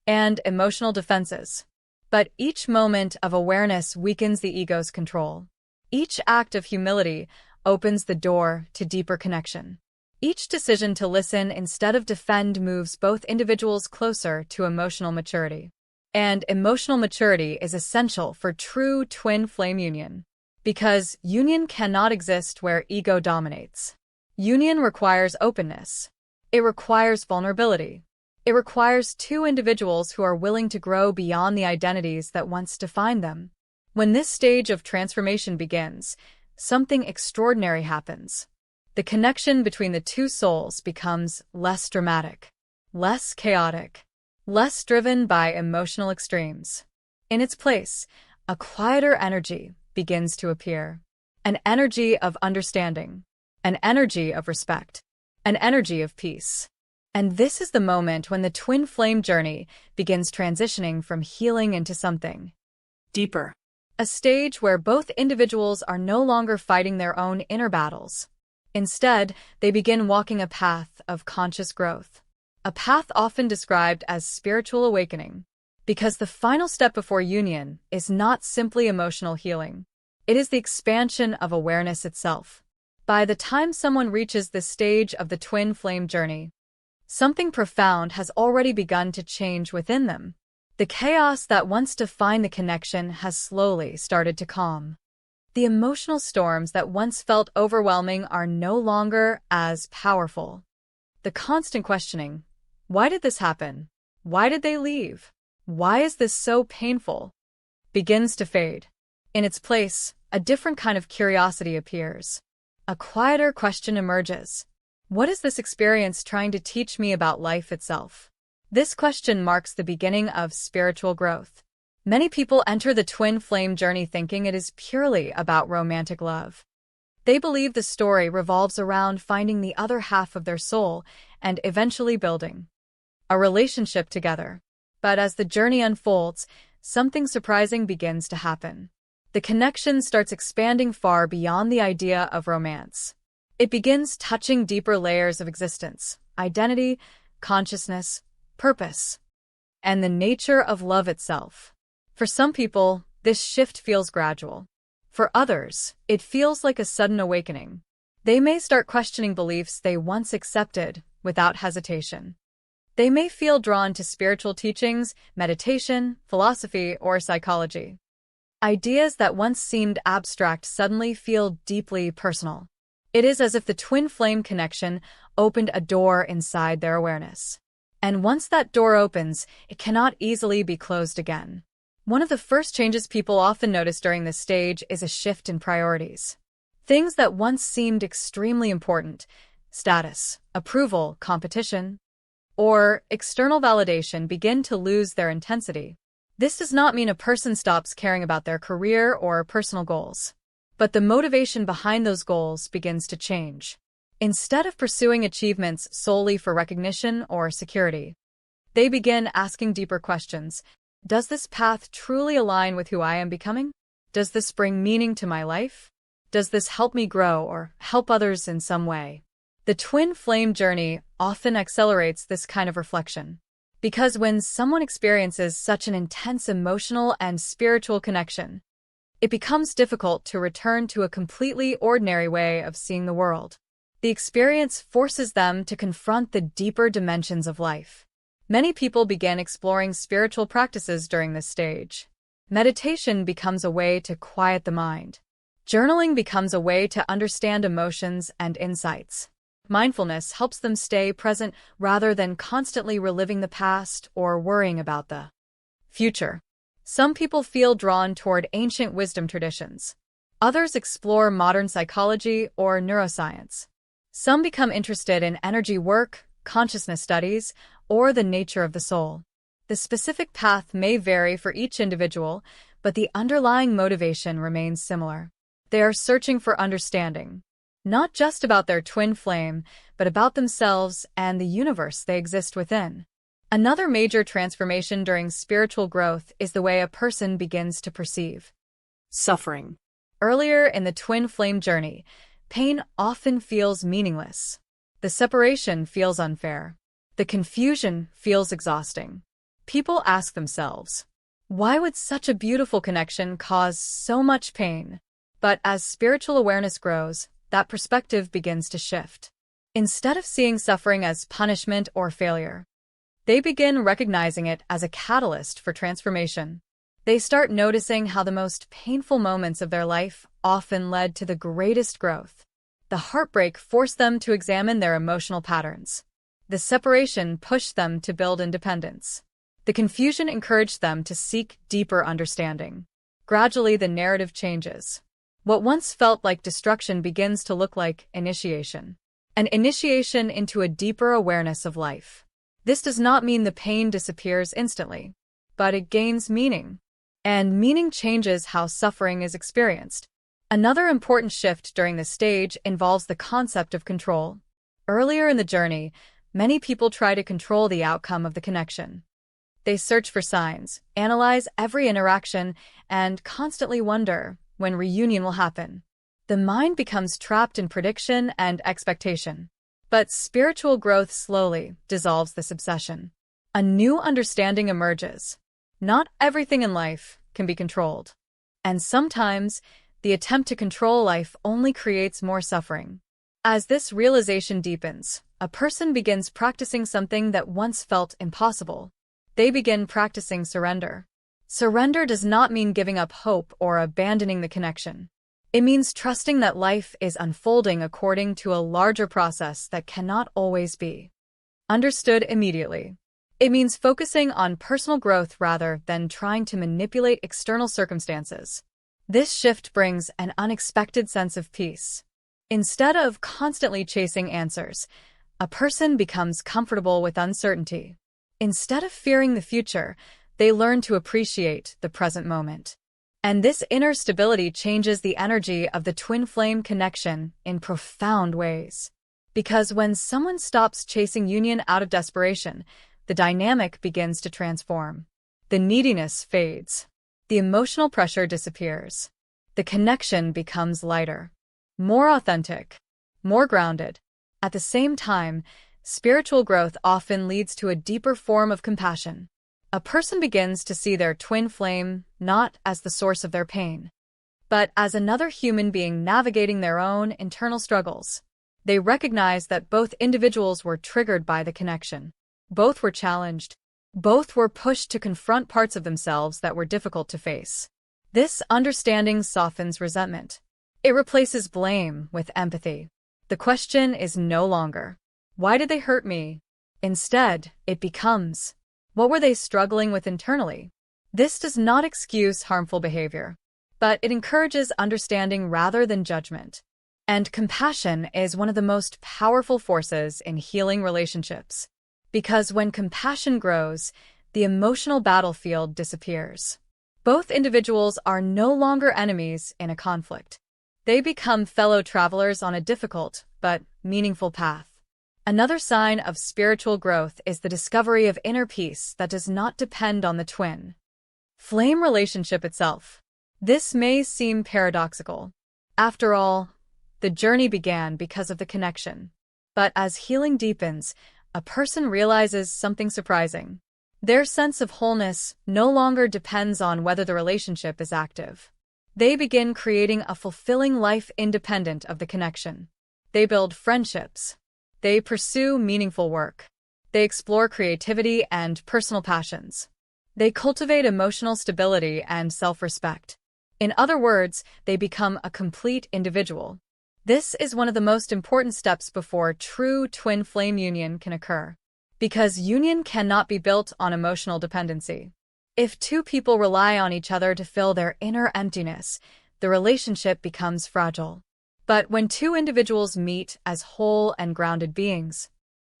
and emotional defenses. But each moment of awareness weakens the ego's control. Each act of humility opens the door to deeper connection. Each decision to listen instead of defend moves both individuals closer to emotional maturity. And emotional maturity is essential for true twin flame union. Because union cannot exist where ego dominates. Union requires openness. It requires vulnerability. It requires two individuals who are willing to grow beyond the identities that once defined them. When this stage of transformation begins, something extraordinary happens. The connection between the two souls becomes less dramatic, less chaotic, less driven by emotional extremes. In its place, a quieter energy begins to appear. An energy of understanding, an energy of respect, an energy of peace. And this is the moment when the twin flame journey begins transitioning from healing into something deeper. A stage where both individuals are no longer fighting their own inner battles. Instead, they begin walking a path of conscious growth. A path often described as spiritual awakening. Because the final step before union is not simply emotional healing. It is the expansion of awareness itself. By the time someone reaches this stage of the twin flame journey, something profound has already begun to change within them. The chaos that once defined the connection has slowly started to calm. The emotional storms that once felt overwhelming are no longer as powerful. The constant questioning, why did this happen? Why did they leave? Why is this so painful? Begins to fade. In its place, a different kind of curiosity appears. A quieter question emerges. What is this experience trying to teach me about life itself? This question marks the beginning of spiritual growth. Many people enter the twin flame journey thinking it is purely about romantic love. They believe the story revolves around finding the other half of their soul and eventually building a relationship together. But as the journey unfolds, something surprising begins to happen. The connection starts expanding far beyond the idea of romance. It begins touching deeper layers of existence, identity, consciousness, purpose, and the nature of love itself. For some people, this shift feels gradual. For others, it feels like a sudden awakening. They may start questioning beliefs they once accepted without hesitation. They may feel drawn to spiritual teachings, meditation, philosophy, or psychology. Ideas that once seemed abstract suddenly feel deeply personal. It is as if the twin flame connection opened a door inside their awareness. And once that door opens, it cannot easily be closed again. One of the first changes people often notice during this stage is a shift in priorities. Things that once seemed extremely important, status, approval, competition, or external validation, begin to lose their intensity. This does not mean a person stops caring about their career or personal goals, but the motivation behind those goals begins to change. Instead of pursuing achievements solely for recognition or security, they begin asking deeper questions. Does this path truly align with who I am becoming? Does this bring meaning to my life? Does this help me grow or help others in some way? The twin flame journey often accelerates this kind of reflection, because when someone experiences such an intense emotional and spiritual connection, it becomes difficult to return to a completely ordinary way of seeing the world. The experience forces them to confront the deeper dimensions of life. Many people begin exploring spiritual practices during this stage. Meditation becomes a way to quiet the mind. Journaling becomes a way to understand emotions and insights. Mindfulness helps them stay present rather than constantly reliving the past or worrying about the future. Some people feel drawn toward ancient wisdom traditions. Others explore modern psychology or neuroscience. Some become interested in energy work, consciousness studies, or the nature of the soul. The specific path may vary for each individual, but the underlying motivation remains similar. They are searching for understanding, not just about their twin flame, but about themselves and the universe they exist within. Another major transformation during spiritual growth is the way a person begins to perceive Suffering. Earlier in the twin flame journey, pain often feels meaningless. The separation feels unfair. The confusion feels exhausting. People ask themselves, why would such a beautiful connection cause so much pain? But as spiritual awareness grows, that perspective begins to shift. Instead of seeing suffering as punishment or failure, they begin recognizing it as a catalyst for transformation. They start noticing how the most painful moments of their life often led to the greatest growth. The heartbreak forced them to examine their emotional patterns. The separation pushed them to build independence. The confusion encouraged them to seek deeper understanding. Gradually, the narrative changes. What once felt like destruction begins to look like initiation. An initiation into a deeper awareness of life. This does not mean the pain disappears instantly, but it gains meaning. And meaning changes how suffering is experienced. Another important shift during this stage involves the concept of control. Earlier in the journey, many people try to control the outcome of the connection. They search for signs, analyze every interaction, and constantly wonder when reunion will happen. The mind becomes trapped in prediction and expectation. But spiritual growth slowly dissolves this obsession. A new understanding emerges. Not everything in life can be controlled. And sometimes, the attempt to control life only creates more suffering. As this realization deepens, a person begins practicing something that once felt impossible. They begin practicing surrender. Surrender does not mean giving up hope or abandoning the connection. It means trusting that life is unfolding according to a larger process that cannot always be understood immediately. It means focusing on personal growth rather than trying to manipulate external circumstances. This shift brings an unexpected sense of peace. Instead of constantly chasing answers, a person becomes comfortable with uncertainty. Instead of fearing the future, they learn to appreciate the present moment. And this inner stability changes the energy of the twin flame connection in profound ways. Because when someone stops chasing union out of desperation, the dynamic begins to transform. The neediness fades. The emotional pressure disappears. The connection becomes lighter, more authentic, more grounded. At the same time, spiritual growth often leads to a deeper form of compassion. A person begins to see their twin flame not as the source of their pain, but as another human being navigating their own internal struggles. They recognize that both individuals were triggered by the connection. Both were challenged. Both were pushed to confront parts of themselves that were difficult to face. This understanding softens resentment. It replaces blame with empathy. The question is no longer, why did they hurt me? Instead, it becomes, what were they struggling with internally? This does not excuse harmful behavior, but it encourages understanding rather than judgment. And compassion is one of the most powerful forces in healing relationships. Because when compassion grows, the emotional battlefield disappears. Both individuals are no longer enemies in a conflict. They become fellow travelers on a difficult but meaningful path. Another sign of spiritual growth is the discovery of inner peace that does not depend on the twin flame relationship itself. This may seem paradoxical. After all, the journey began because of the connection. But as healing deepens, a person realizes something surprising. Their sense of wholeness no longer depends on whether the relationship is active. They begin creating a fulfilling life independent of the connection. They build friendships. They pursue meaningful work. They explore creativity and personal passions. They cultivate emotional stability and self-respect. In other words, they become a complete individual. This is one of the most important steps before true twin flame union can occur. Because union cannot be built on emotional dependency. If two people rely on each other to fill their inner emptiness, the relationship becomes fragile. But when two individuals meet as whole and grounded beings,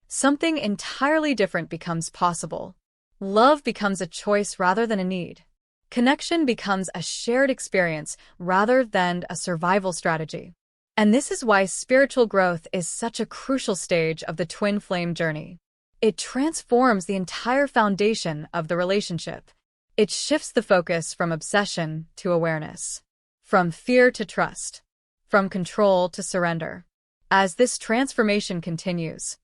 something entirely different becomes possible. Love becomes a choice rather than a need. Connection becomes a shared experience rather than a survival strategy. And this is why spiritual growth is such a crucial stage of the twin flame journey. It transforms the entire foundation of the relationship. It shifts the focus from obsession to awareness, from fear to trust, from control to surrender. As this transformation continues,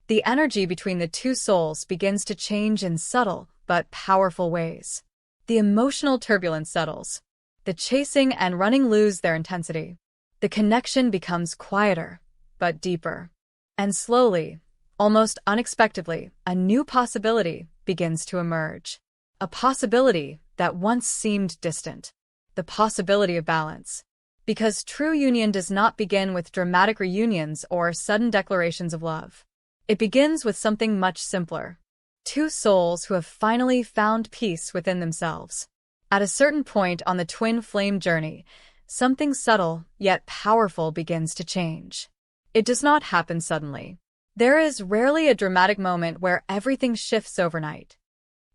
the energy between the two souls begins to change in subtle but powerful ways. The emotional turbulence settles. The chasing and running lose their intensity. The connection becomes quieter but deeper. And slowly, almost unexpectedly, a new possibility begins to emerge. A possibility that once seemed distant. The possibility of balance. Because true union does not begin with dramatic reunions or sudden declarations of love. It begins with something much simpler. Two souls who have finally found peace within themselves. At a certain point on the twin flame journey, something subtle yet powerful begins to change. It does not happen suddenly. There is rarely a dramatic moment where everything shifts overnight.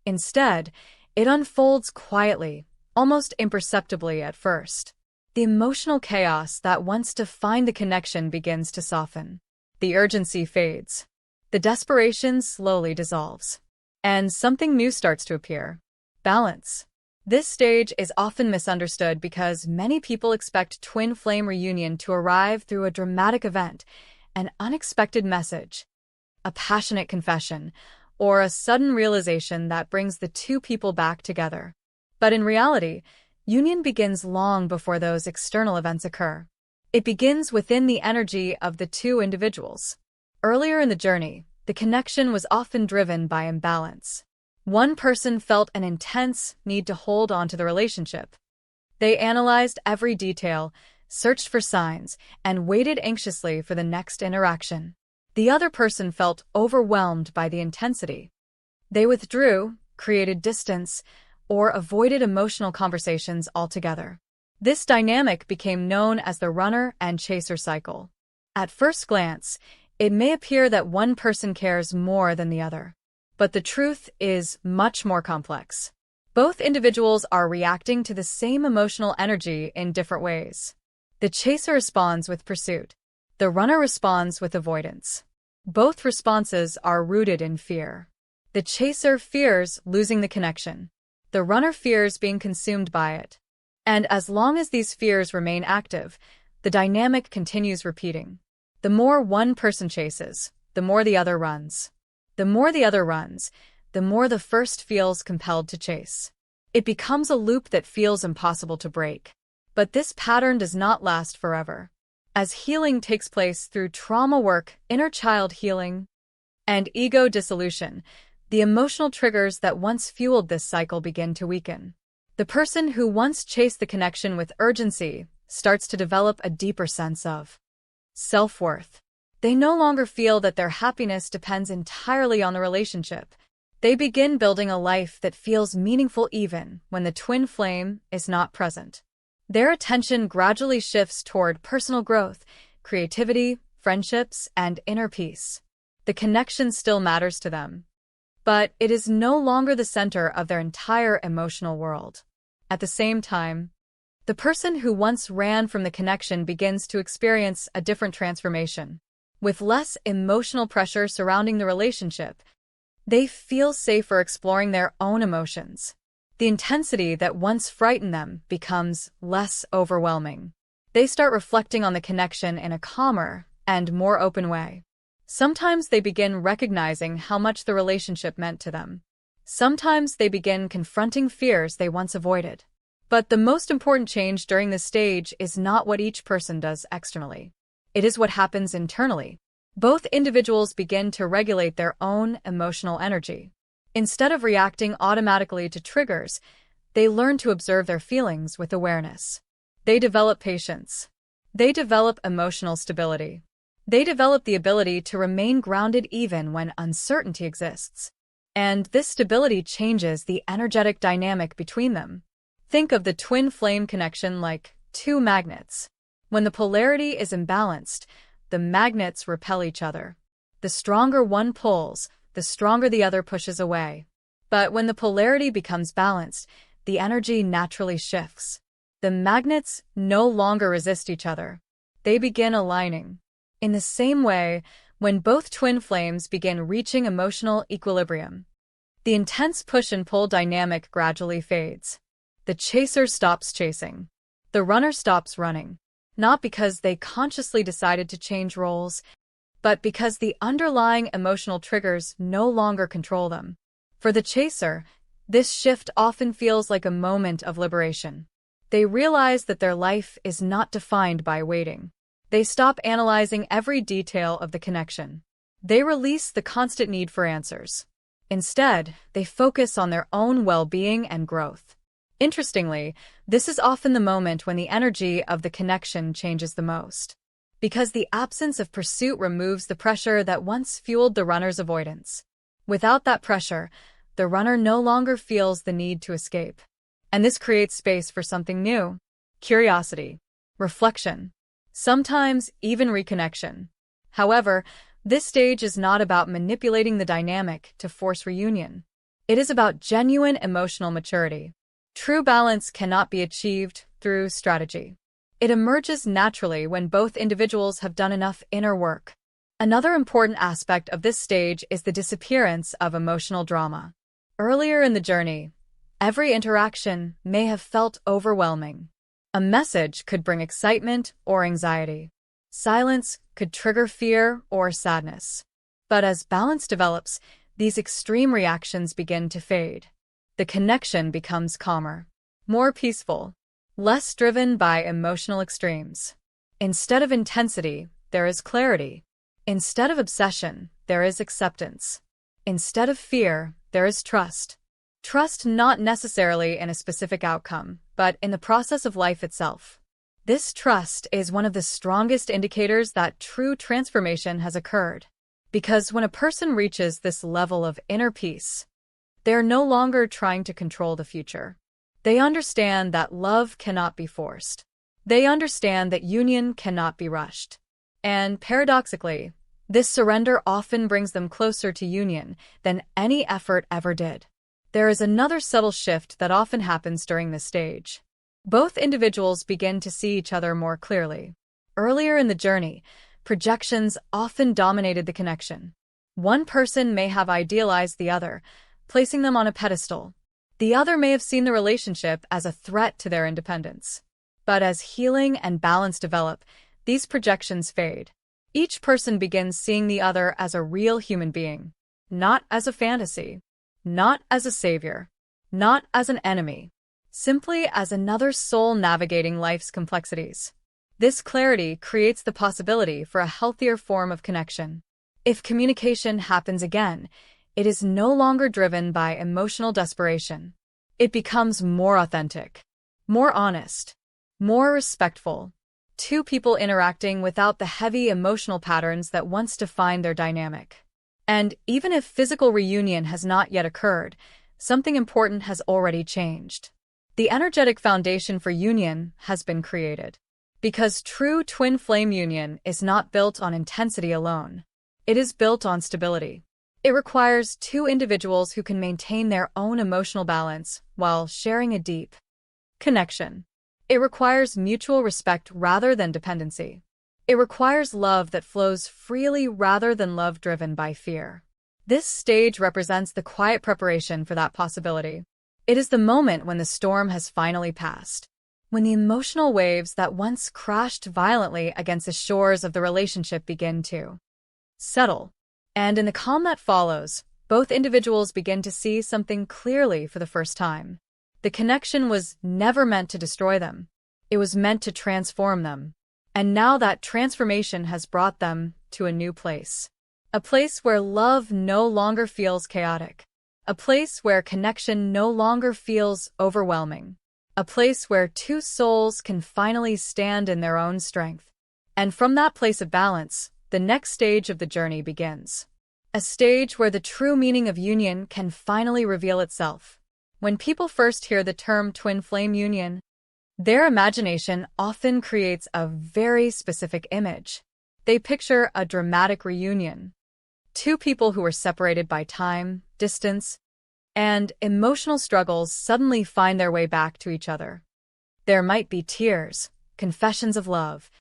Instead, it unfolds quietly, almost imperceptibly at first. The emotional chaos that once defined the connection begins to soften. The urgency fades. The desperation slowly dissolves. And something new starts to appear. Balance. This stage is often misunderstood because many people expect twin flame reunion to arrive through a dramatic event, an unexpected message, a passionate confession, or a sudden realization that brings the two people back together. But in reality, union begins long before those external events occur. It begins within the energy of the two individuals. Earlier in the journey, the connection was often driven by imbalance. One person felt an intense need to hold on to the relationship. They analyzed every detail, searched for signs, and waited anxiously for the next interaction. The other person felt overwhelmed by the intensity. They withdrew, created distance, or avoided emotional conversations altogether. This dynamic became known as the runner and chaser cycle. At first glance, it may appear that one person cares more than the other. But the truth is much more complex. Both individuals are reacting to the same emotional energy in different ways. The chaser responds with pursuit. The runner responds with avoidance. Both responses are rooted in fear. The chaser fears losing the connection. The runner fears being consumed by it. And as long as these fears remain active, the dynamic continues repeating. The more one person chases, the more the other runs. The more the other runs, the more the first feels compelled to chase. It becomes a loop that feels impossible to break. But this pattern does not last forever. As healing takes place through trauma work, inner child healing, and ego dissolution. The emotional triggers that once fueled this cycle begin to weaken. The person who once chased the connection with urgency starts to develop a deeper sense of self-worth. They no longer feel that their happiness depends entirely on the relationship. They begin building a life that feels meaningful even when the twin flame is not present. Their attention gradually shifts toward personal growth, creativity, friendships, and inner peace. The connection still matters to them, but it is no longer the center of their entire emotional world. At the same time, the person who once ran from the connection begins to experience a different transformation. With less emotional pressure surrounding the relationship, they feel safer exploring their own emotions. The intensity that once frightened them becomes less overwhelming. They start reflecting on the connection in a calmer and more open way. Sometimes they begin recognizing how much the relationship meant to them. Sometimes they begin confronting fears they once avoided. But the most important change during this stage is not what each person does externally. It is what happens internally. Both individuals begin to regulate their own emotional energy. Instead of reacting automatically to triggers, they learn to observe their feelings with awareness. They develop patience. They develop emotional stability. They develop the ability to remain grounded even when uncertainty exists. And this stability changes the energetic dynamic between them. Think of the twin flame connection like two magnets. When the polarity is imbalanced, the magnets repel each other. The stronger one pulls, the stronger the other pushes away. But when the polarity becomes balanced, the energy naturally shifts. The magnets no longer resist each other. They begin aligning. In the same way, when both twin flames begin reaching emotional equilibrium, the intense push and pull dynamic gradually fades. The chaser stops chasing. The runner stops running. Not because they consciously decided to change roles, but because the underlying emotional triggers no longer control them. For the chaser, this shift often feels like a moment of liberation. They realize that their life is not defined by waiting. They stop analyzing every detail of the connection. They release the constant need for answers. Instead, they focus on their own well-being and growth. Interestingly, this is often the moment when the energy of the connection changes the most, because the absence of pursuit removes the pressure that once fueled the runner's avoidance. Without that pressure, the runner no longer feels the need to escape. And this creates space for something new: curiosity, reflection, sometimes even reconnection. However, this stage is not about manipulating the dynamic to force reunion. It is about genuine emotional maturity. True balance cannot be achieved through strategy. It emerges naturally when both individuals have done enough inner work. Another important aspect of this stage is the disappearance of emotional drama. Earlier in the journey, every interaction may have felt overwhelming. A message could bring excitement or anxiety. Silence could trigger fear or sadness. But as balance develops, these extreme reactions begin to fade. The connection becomes calmer, more peaceful, less driven by emotional extremes. Instead of intensity, there is clarity. Instead of obsession, there is acceptance. Instead of fear, there is trust. Trust not necessarily in a specific outcome, but in the process of life itself. This trust is one of the strongest indicators that true transformation has occurred. Because when a person reaches this level of inner peace, they are no longer trying to control the future. They understand that love cannot be forced. They understand that union cannot be rushed. And paradoxically, this surrender often brings them closer to union than any effort ever did. There is another subtle shift that often happens during this stage. Both individuals begin to see each other more clearly. Earlier in the journey, projections often dominated the connection. One person may have idealized the other, placing them on a pedestal. The other may have seen the relationship as a threat to their independence. But as healing and balance develop, these projections fade. Each person begins seeing the other as a real human being, not as a fantasy, not as a savior, not as an enemy, simply as another soul navigating life's complexities. This clarity creates the possibility for a healthier form of connection. If communication happens again, it is no longer driven by emotional desperation. It becomes more authentic, more honest, more respectful. Two people interacting without the heavy emotional patterns that once defined their dynamic. And even if physical reunion has not yet occurred, something important has already changed. The energetic foundation for union has been created. Because true twin flame union is not built on intensity alone. It is built on stability. It requires two individuals who can maintain their own emotional balance while sharing a deep connection. It requires mutual respect rather than dependency. It requires love that flows freely rather than love driven by fear. This stage represents the quiet preparation for that possibility. It is the moment when the storm has finally passed, when the emotional waves that once crashed violently against the shores of the relationship begin to settle. And in the calm that follows, both individuals begin to see something clearly for the first time. The connection was never meant to destroy them. It was meant to transform them. And now that transformation has brought them to a new place. A place where love no longer feels chaotic. A place where connection no longer feels overwhelming. A place where two souls can finally stand in their own strength. And from that place of balance, the next stage of the journey begins. A stage where the true meaning of union can finally reveal itself. When people first hear the term twin flame union, their imagination often creates a very specific image. They picture a dramatic reunion. Two people who were separated by time, distance, and emotional struggles suddenly find their way back to each other. There might be tears, confessions of love,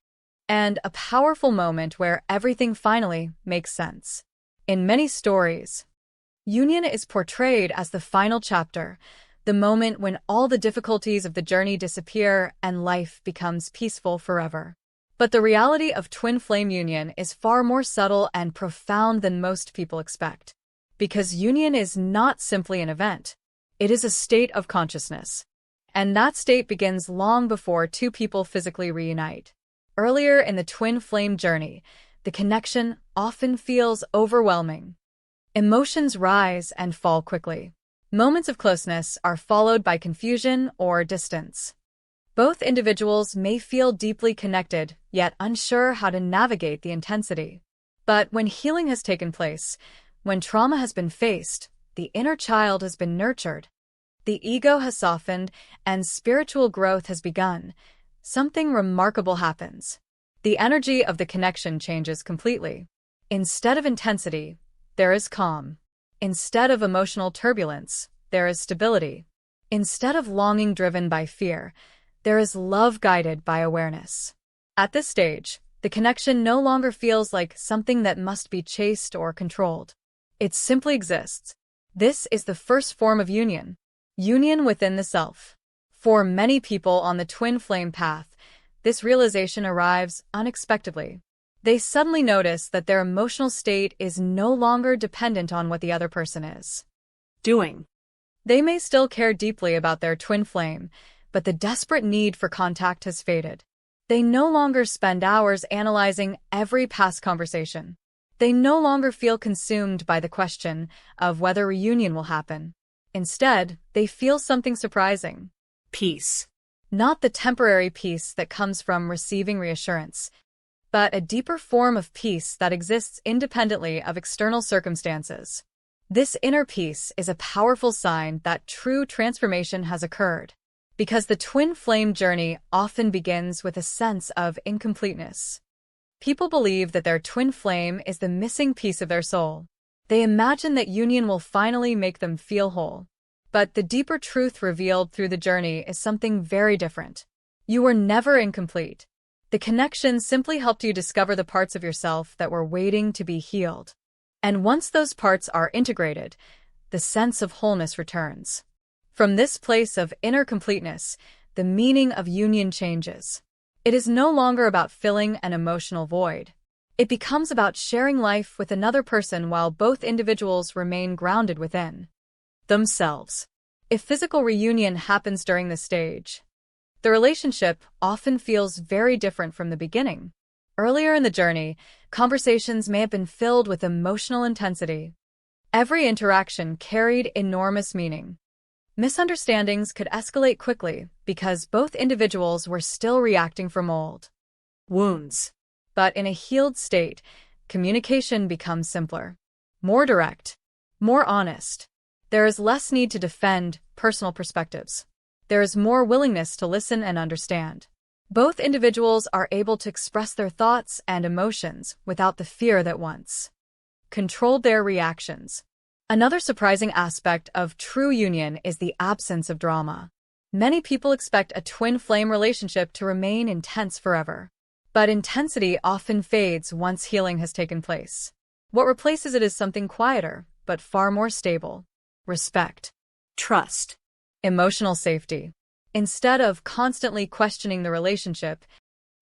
and a powerful moment where everything finally makes sense. In many stories, union is portrayed as the final chapter, the moment when all the difficulties of the journey disappear and life becomes peaceful forever. But the reality of twin flame union is far more subtle and profound than most people expect. Because union is not simply an event, it is a state of consciousness. And that state begins long before two people physically reunite. Earlier in the twin flame journey, the connection often feels overwhelming. Emotions rise and fall quickly. Moments of closeness are followed by confusion or distance. Both individuals may feel deeply connected, yet unsure how to navigate the intensity. But when healing has taken place, when trauma has been faced, the inner child has been nurtured, the ego has softened, and spiritual growth has begun, something remarkable happens. The energy of the connection changes completely. Instead of intensity, there is calm. Instead of emotional turbulence, there is stability. Instead of longing driven by fear, there is love guided by awareness. At this stage, the connection no longer feels like something that must be chased or controlled. It simply exists. This is the first form of union. Union within the self. For many people on the twin flame path, this realization arrives unexpectedly. They suddenly notice that their emotional state is no longer dependent on what the other person is doing. They may still care deeply about their twin flame, but the desperate need for contact has faded. They no longer spend hours analyzing every past conversation. They no longer feel consumed by the question of whether reunion will happen. Instead, they feel something surprising. Peace. Not the temporary peace that comes from receiving reassurance, but a deeper form of peace that exists independently of external circumstances. This inner peace is a powerful sign that true transformation has occurred, because the twin flame journey often begins with a sense of incompleteness. People believe that their twin flame is the missing piece of their soul. They imagine that union will finally make them feel whole. But the deeper truth revealed through the journey is something very different. You were never incomplete. The connection simply helped you discover the parts of yourself that were waiting to be healed. And once those parts are integrated, the sense of wholeness returns. From this place of inner completeness, the meaning of union changes. It is no longer about filling an emotional void. It becomes about sharing life with another person while both individuals remain grounded within themselves. If physical reunion happens during this stage, the relationship often feels very different from the beginning. Earlier in the journey, conversations may have been filled with emotional intensity. Every interaction carried enormous meaning. Misunderstandings could escalate quickly because both individuals were still reacting from old wounds. But in a healed state, communication becomes simpler, more direct, more honest. There is less need to defend personal perspectives. There is more willingness to listen and understand. Both individuals are able to express their thoughts and emotions without the fear that once controlled their reactions. Another surprising aspect of true union is the absence of drama. Many people expect a twin flame relationship to remain intense forever. But intensity often fades once healing has taken place. What replaces it is something quieter, but far more stable. Respect. Trust. Emotional safety. Instead of constantly questioning the relationship,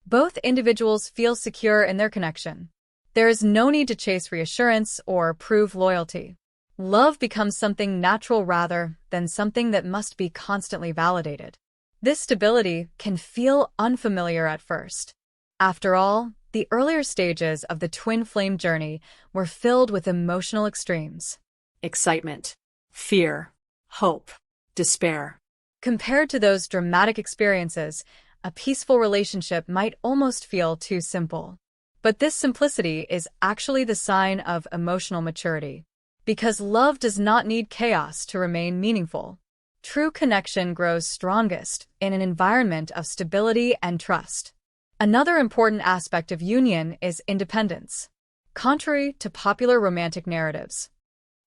both individuals feel secure in their connection. There is no need to chase reassurance or prove loyalty. Love becomes something natural rather than something that must be constantly validated. This stability can feel unfamiliar at first. After all, the earlier stages of the twin flame journey were filled with emotional extremes. Excitement. Fear. Hope. Despair. Compared to those dramatic experiences, a peaceful relationship might almost feel too simple. But this simplicity is actually the sign of emotional maturity. Because love does not need chaos to remain meaningful. True connection grows strongest in an environment of stability and trust. Another important aspect of union is independence. Contrary to popular romantic narratives,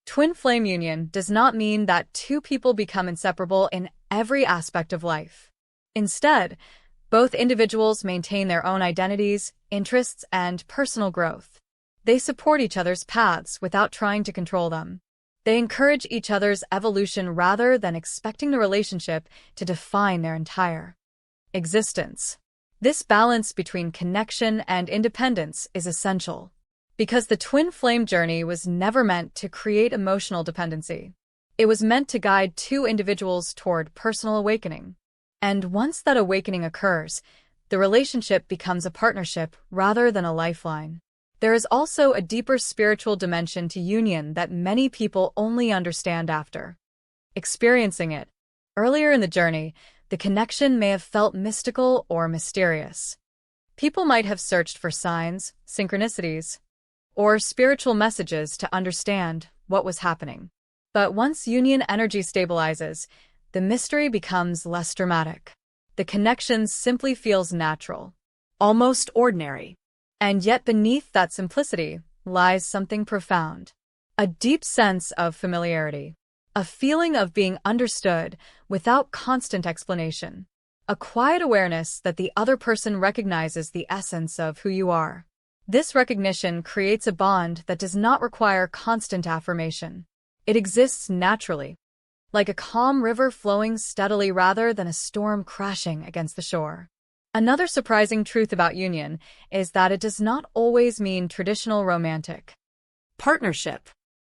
twin flame union does not mean that two people become inseparable in every aspect of life. Instead, both individuals maintain their own identities, interests, and personal growth. They support each other's paths without trying to control them. They encourage each other's evolution rather than expecting the relationship to define their entire existence. This balance between connection and independence is essential, because the twin flame journey was never meant to create emotional dependency. It was meant to guide two individuals toward personal awakening. And once that awakening occurs, the relationship becomes a partnership rather than a lifeline. There is also a deeper spiritual dimension to union that many people only understand after experiencing it. Earlier in the journey, the connection may have felt mystical or mysterious. People might have searched for signs, synchronicities, or spiritual messages to understand what was happening. But once union energy stabilizes, the mystery becomes less dramatic. The connection simply feels natural, Almost ordinary. and yet beneath that simplicity lies something profound. A deep sense of familiarity. A feeling of being understood without constant explanation. A quiet awareness that the other person recognizes the essence of who you are. This recognition creates a bond that does not require constant affirmation. It exists naturally, like a calm river flowing steadily rather than a storm crashing against the shore. Another surprising truth about union is that it does not always mean traditional romantic Partnership.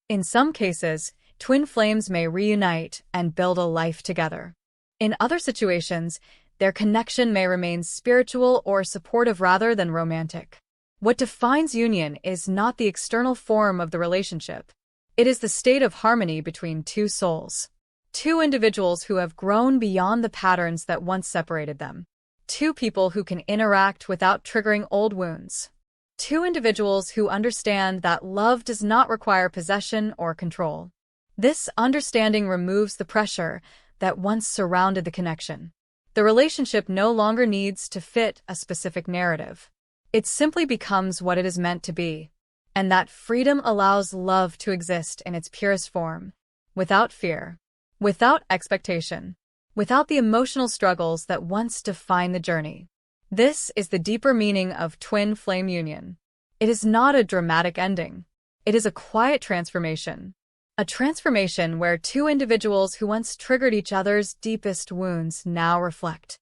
In some cases, twin flames may reunite and build a life together. In other situations, their connection may remain spiritual or supportive rather than romantic. What defines union is not the external form of the relationship. It is the state of harmony between two souls. Two individuals who have grown beyond the patterns that once separated them. Two people who can interact without triggering old wounds. Two individuals who understand that love does not require possession or control. This understanding removes the pressure that once surrounded the connection. The relationship no longer needs to fit a specific narrative. It simply becomes what it is meant to be. And that freedom allows love to exist in its purest form, without fear, without expectation, without the emotional struggles that once defined the journey. This is the deeper meaning of twin flame union. It is not a dramatic ending. It is a quiet transformation. A transformation where two individuals who once triggered each other's deepest wounds now reflect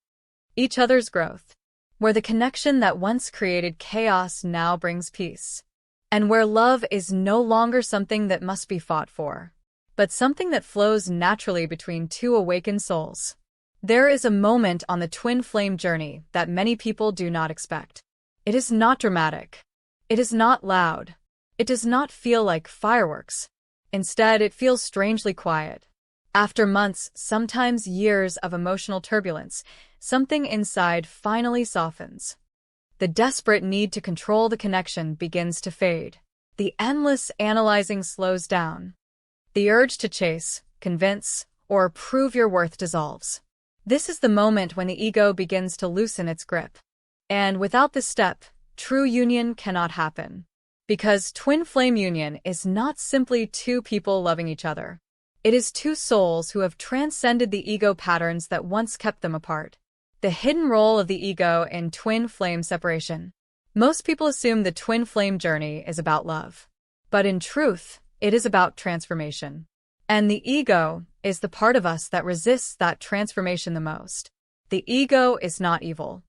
each other's growth. Where the connection that once created chaos now brings peace. And where love is no longer something that must be fought for, but something that flows naturally between two awakened souls. There is a moment on the twin flame journey that many people do not expect. It is not dramatic. It is not loud. It does not feel like fireworks. Instead, it feels strangely quiet. After months, sometimes years of emotional turbulence, something inside finally softens. The desperate need to control the connection begins to fade. The endless analyzing slows down. The urge to chase, convince, or prove your worth dissolves. This is the moment when the ego begins to loosen its grip. And without this step, true union cannot happen. Because twin flame union is not simply two people loving each other. It is two souls who have transcended the ego patterns that once kept them apart. The hidden role of the ego in twin flame separation. Most people assume the twin flame journey is about love. But in truth, it is about transformation. And the ego is the part of us that resists that transformation the most. The ego is not evil.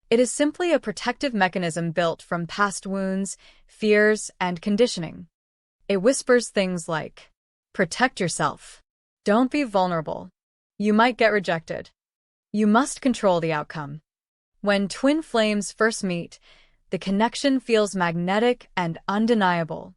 It is simply a protective mechanism built from past wounds, fears, and conditioning. It whispers things like, protect yourself. Don't be vulnerable. You might get rejected. You must control the outcome. When twin flames first meet, the connection feels magnetic and undeniable.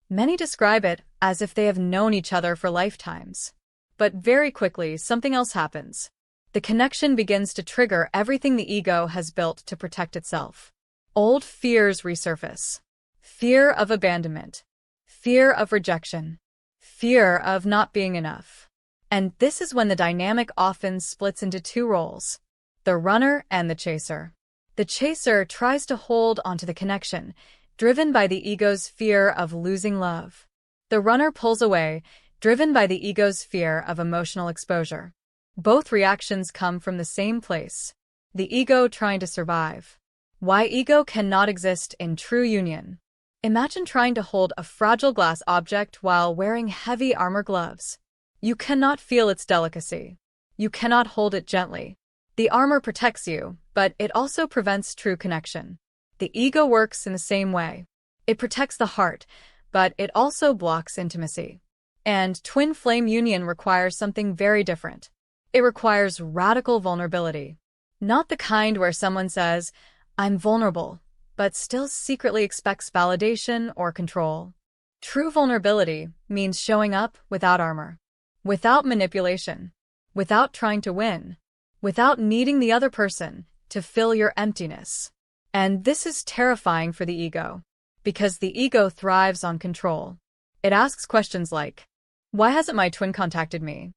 Many describe it as if they have known each other for lifetimes. But very quickly, something else happens. The connection begins to trigger everything the ego has built to protect itself. Old fears resurface. Fear of abandonment. Fear of rejection. Fear of not being enough. And this is when the dynamic often splits into two roles: the runner and the chaser. The chaser tries to hold onto the connection, driven by the ego's fear of losing love. The runner pulls away, driven by the ego's fear of emotional exposure. Both reactions come from the same place: the ego trying to survive. Why ego cannot exist in true union. Imagine trying to hold a fragile glass object while wearing heavy armor gloves. You cannot feel its delicacy. You cannot hold it gently. The armor protects you, but it also prevents true connection. The ego works in the same way. It protects the heart, but it also blocks intimacy. And twin flame union requires something very different. It requires radical vulnerability. Not the kind where someone says, I'm vulnerable, but still secretly expects validation or control. True vulnerability means showing up without armor, without manipulation, without trying to win, without needing the other person to fill your emptiness. And this is terrifying for the ego, because the ego thrives on control. It asks questions like, why hasn't my twin contacted me?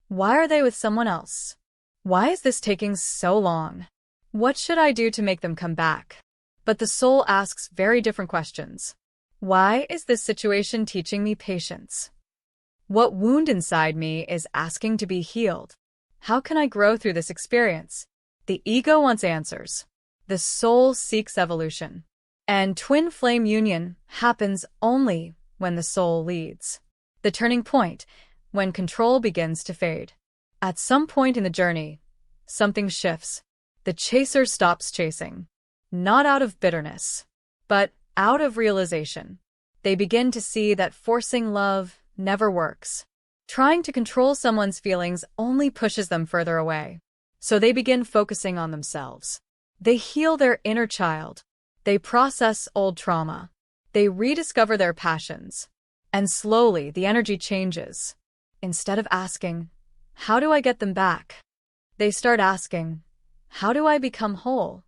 Why are they with someone else? Why is this taking so long? What should I do to make them come back? But the soul asks very different questions. Why is this situation teaching me patience? What wound inside me is asking to be healed? How can I grow through this experience? The ego wants answers. The soul seeks evolution. And twin flame union happens only when the soul leads. The turning point, when control begins to fade. At some point in the journey, something shifts. The chaser stops chasing. Not out of bitterness, but out of realization. They begin to see that forcing love never works. Trying to control someone's feelings only pushes them further away. So they begin focusing on themselves. They heal their inner child. They process old trauma. They rediscover their passions. And slowly the energy changes. Instead of asking, how do I get them back? They start asking, how do I become whole?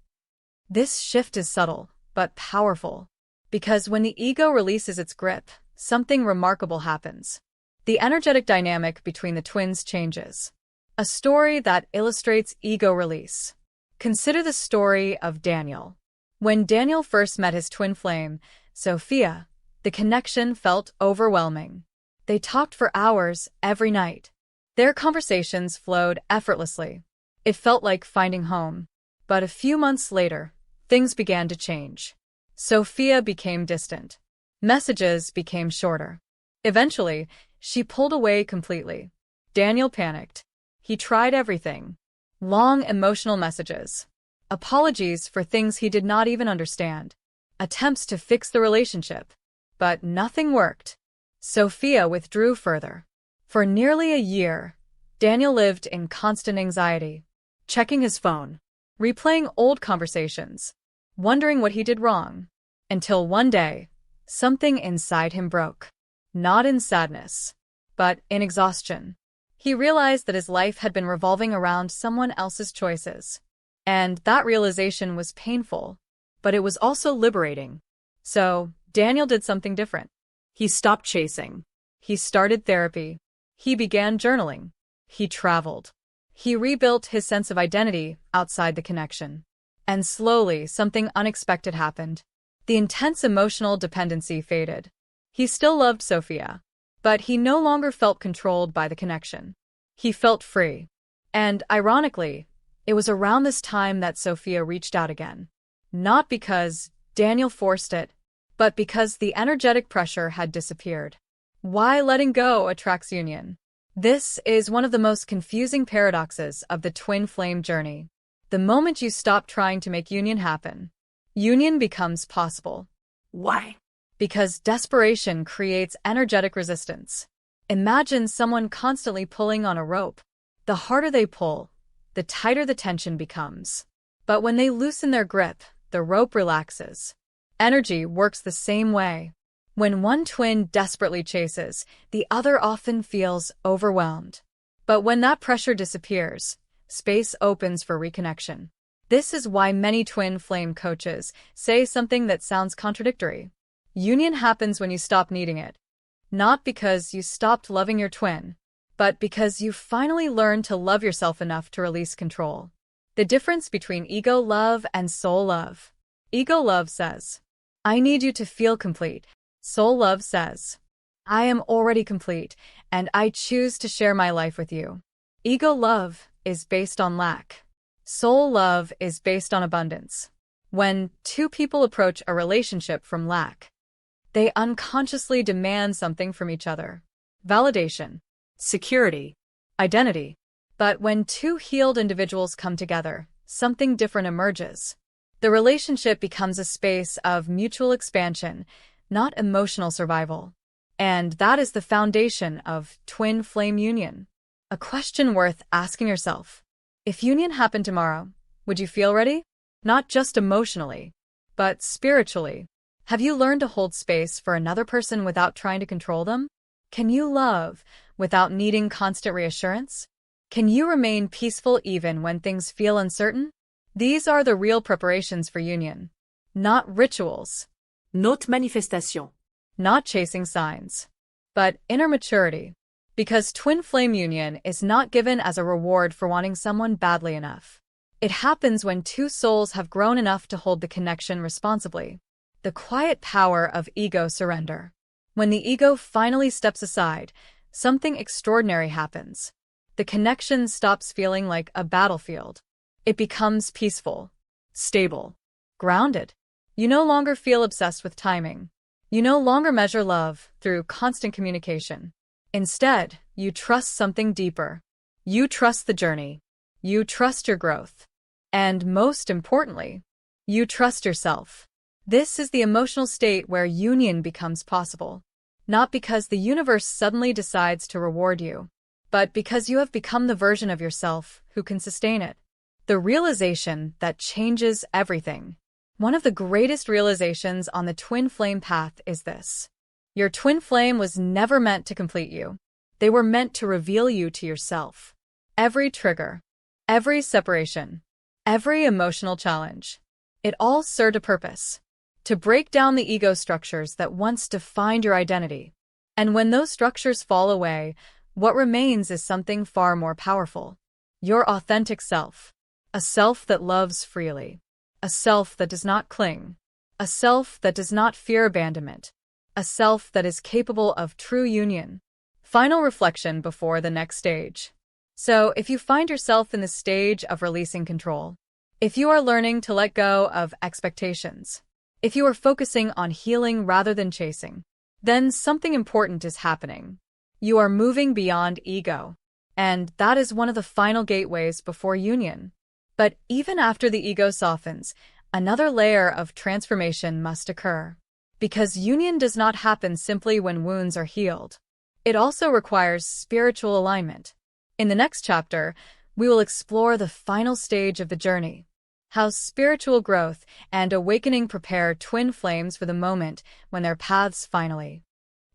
This shift is subtle, but powerful. Because when the ego releases its grip, something remarkable happens. The energetic dynamic between the twins changes. A story that illustrates ego release. Consider the story of Daniel. When Daniel first met his twin flame, Sophia, the connection felt overwhelming. They talked for hours every night. Their conversations flowed effortlessly. It felt like finding home. But a few months later, things began to change. Sophia became distant. Messages became shorter. Eventually, she pulled away completely. Daniel panicked. He tried everything. Long emotional messages. Apologies for things he did not even understand. Attempts to fix the relationship. But nothing worked. Sophia withdrew further. For nearly a year, Daniel lived in constant anxiety, checking his phone, replaying old conversations, wondering what he did wrong. Until one day, something inside him broke. Not in sadness, but in exhaustion. He realized that his life had been revolving around someone else's choices. And that realization was painful, but it was also liberating. So, Daniel did something different. He stopped chasing. He started therapy. He began journaling. He traveled. He rebuilt his sense of identity outside the connection. And slowly, something unexpected happened. The intense emotional dependency faded. He still loved Sophia, but he no longer felt controlled by the connection. He felt free. And, ironically, it was around this time that Sophia reached out again. Not because Daniel forced it, but because the energetic pressure had disappeared. Why letting go attracts union? This is one of the most confusing paradoxes of the twin flame journey. The moment you stop trying to make union happen, union becomes possible. Why? Because desperation creates energetic resistance. Imagine someone constantly pulling on a rope. The harder they pull, the tighter the tension becomes. But when they loosen their grip, the rope relaxes. Energy works the same way. When one twin desperately chases, the other often feels overwhelmed. But when that pressure disappears, space opens for reconnection. This is why many twin flame coaches say something that sounds contradictory. Union happens when you stop needing it. Not because you stopped loving your twin, but because you finally learned to love yourself enough to release control. The difference between ego love and soul love. Ego love says, I need you to feel complete. Soul love says, I am already complete, and I choose to share my life with you. Ego love is based on lack. Soul love is based on abundance. When two people approach a relationship from lack, they unconsciously demand something from each other. Validation, Security. identity. But when two healed individuals come together, something different emerges. The relationship becomes a space of mutual expansion, not emotional survival. And that is the foundation of twin flame union. A question worth asking yourself. If union happened tomorrow, would you feel ready? Not just emotionally, but spiritually. Have you learned to hold space for another person without trying to control them? Can you love without needing constant reassurance? Can you remain peaceful even when things feel uncertain? These are the real preparations for union. Not rituals, Not manifestation. not chasing signs, but inner maturity. Because twin flame union is not given as a reward for wanting someone badly enough. It happens when two souls have grown enough to hold the connection responsibly. The quiet power of ego surrender. When the ego finally steps aside, something extraordinary happens. The connection stops feeling like a battlefield. It becomes peaceful, stable, grounded. You no longer feel obsessed with timing. You no longer measure love through constant communication. Instead, you trust something deeper. You trust the journey. You trust your growth. And most importantly, you trust yourself. This is the emotional state where union becomes possible. Not because the universe suddenly decides to reward you, but because you have become the version of yourself who can sustain it. The realization that changes everything. One of the greatest realizations on the twin flame path is this. Your twin flame was never meant to complete you. They were meant to reveal you to yourself. Every trigger, every separation, every emotional challenge, it all served a purpose. To break down the ego structures that once defined your identity. And when those structures fall away, what remains is something far more powerful. Your authentic self. A self that loves freely. A self that does not cling. A self that does not fear abandonment. A self that is capable of true union. Final reflection before the next stage. So, if you find yourself in the stage of releasing control, if you are learning to let go of expectations, if you are focusing on healing rather than chasing, then something important is happening. You are moving beyond ego. And that is one of the final gateways before union. But even after the ego softens, another layer of transformation must occur. Because union does not happen simply when wounds are healed. It also requires spiritual alignment. In the next chapter, we will explore the final stage of the journey. How spiritual growth and awakening prepare twin flames for the moment when their paths finally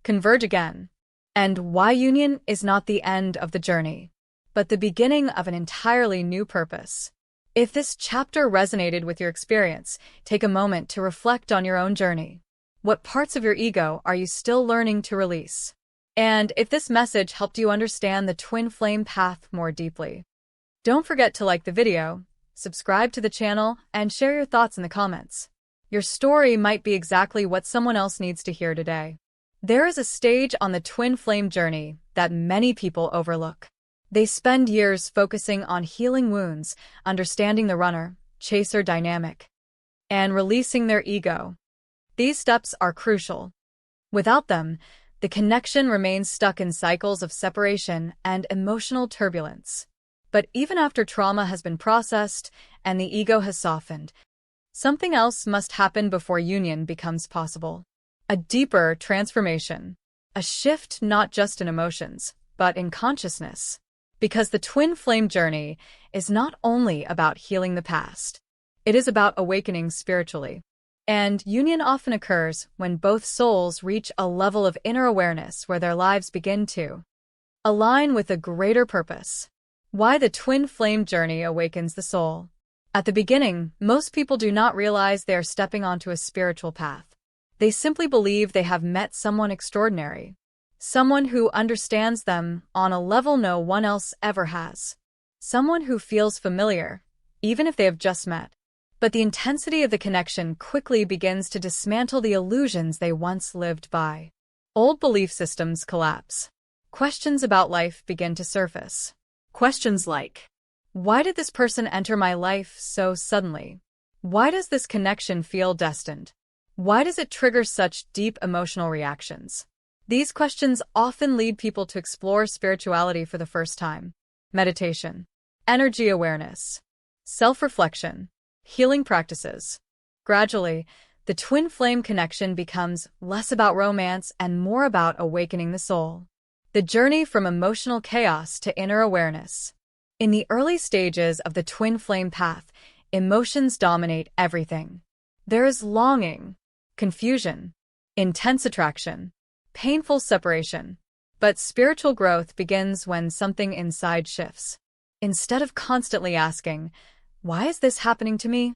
converge again. And why union is not the end of the journey, but the beginning of an entirely new purpose. If this chapter resonated with your experience, take a moment to reflect on your own journey. What parts of your ego are you still learning to release? And if this message helped you understand the twin flame path more deeply, don't forget to like the video, subscribe to the channel, and share your thoughts in the comments. Your story might be exactly what someone else needs to hear today. There is a stage on the twin flame journey that many people overlook. They spend years focusing on healing wounds, understanding the runner-chaser dynamic, and releasing their ego. These steps are crucial. Without them, the connection remains stuck in cycles of separation and emotional turbulence. But even after trauma has been processed and the ego has softened, something else must happen before union becomes possible. A deeper transformation. A shift not just in emotions, but in consciousness. Because the twin flame journey is not only about healing the past, it is about awakening spiritually. And union often occurs when both souls reach a level of inner awareness where their lives begin to align with a greater purpose. Why the twin flame journey awakens the soul. At the beginning, most people do not realize they are stepping onto a spiritual path. They simply believe they have met someone extraordinary. Someone who understands them on a level no one else ever has. Someone who feels familiar, even if they have just met. But the intensity of the connection quickly begins to dismantle the illusions they once lived by. Old belief systems collapse. Questions about life begin to surface. Questions like, why did this person enter my life so suddenly? Why does this connection feel destined? Why does it trigger such deep emotional reactions? These questions often lead people to explore spirituality for the first time. Meditation, energy awareness, self-reflection, healing practices. Gradually, the twin flame connection becomes less about romance and more about awakening the soul. The journey from emotional chaos to inner awareness. In the early stages of the twin flame path, emotions dominate everything. There is longing, confusion, intense attraction, painful separation. But spiritual growth begins when something inside shifts. Instead of constantly asking, why is this happening to me?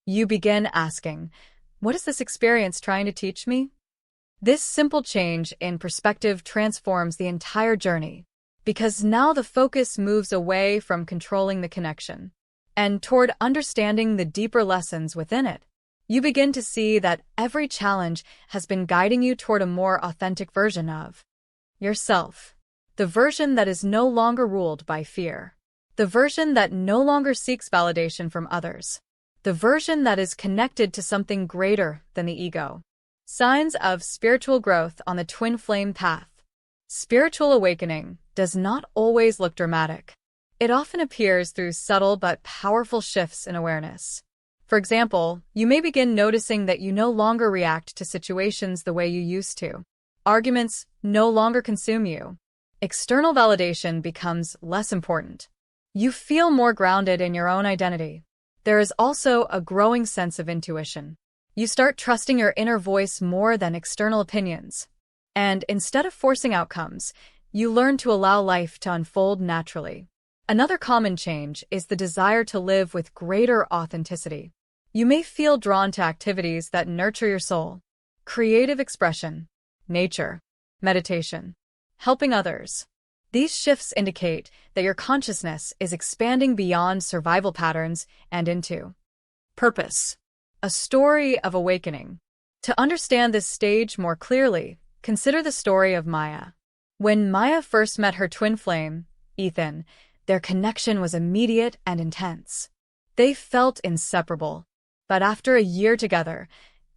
You begin asking, what is this experience trying to teach me? This simple change in perspective transforms the entire journey, because now the focus moves away from controlling the connection and toward understanding the deeper lessons within it. You begin to see that every challenge has been guiding you toward a more authentic version of yourself. The version that is no longer ruled by fear. The version that no longer seeks validation from others. The version that is connected to something greater than the ego. Signs of spiritual growth on the twin flame path. Spiritual awakening does not always look dramatic. It often appears through subtle but powerful shifts in awareness. For example, you may begin noticing that you no longer react to situations the way you used to. Arguments no longer consume you. External validation becomes less important. You feel more grounded in your own identity. There is also a growing sense of intuition. You start trusting your inner voice more than external opinions. And instead of forcing outcomes, you learn to allow life to unfold naturally. Another common change is the desire to live with greater authenticity. You may feel drawn to activities that nurture your soul. Creative expression, nature, meditation, helping others. These shifts indicate that your consciousness is expanding beyond survival patterns and into purpose. A story of awakening. To understand this stage more clearly, consider the story of Maya. When Maya first met her twin flame, Ethan, their connection was immediate and intense. They felt inseparable. But after a year together,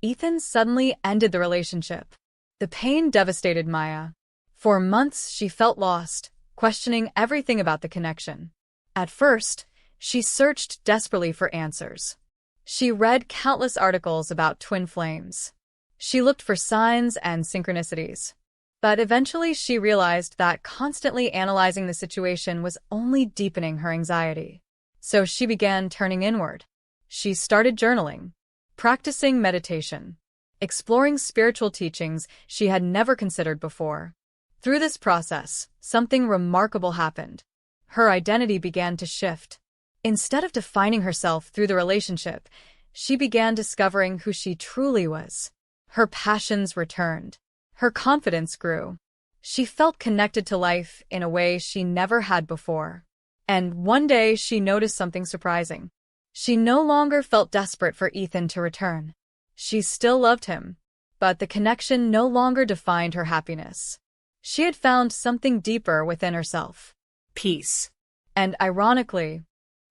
Ethan suddenly ended the relationship. The pain devastated Maya. For months, she felt lost, questioning everything about the connection. At first, she searched desperately for answers. She read countless articles about twin flames. She looked for signs and synchronicities. But eventually, she realized that constantly analyzing the situation was only deepening her anxiety. So she began turning inward. She started journaling, practicing meditation, exploring spiritual teachings she had never considered before. Through this process, something remarkable happened. Her identity began to shift. Instead of defining herself through the relationship, she began discovering who she truly was. Her passions returned. Her confidence grew. She felt connected to life in a way she never had before. And one day she noticed something surprising. She no longer felt desperate for Ethan to return. She still loved him, but the connection no longer defined her happiness. She had found something deeper within herself. Peace. And ironically,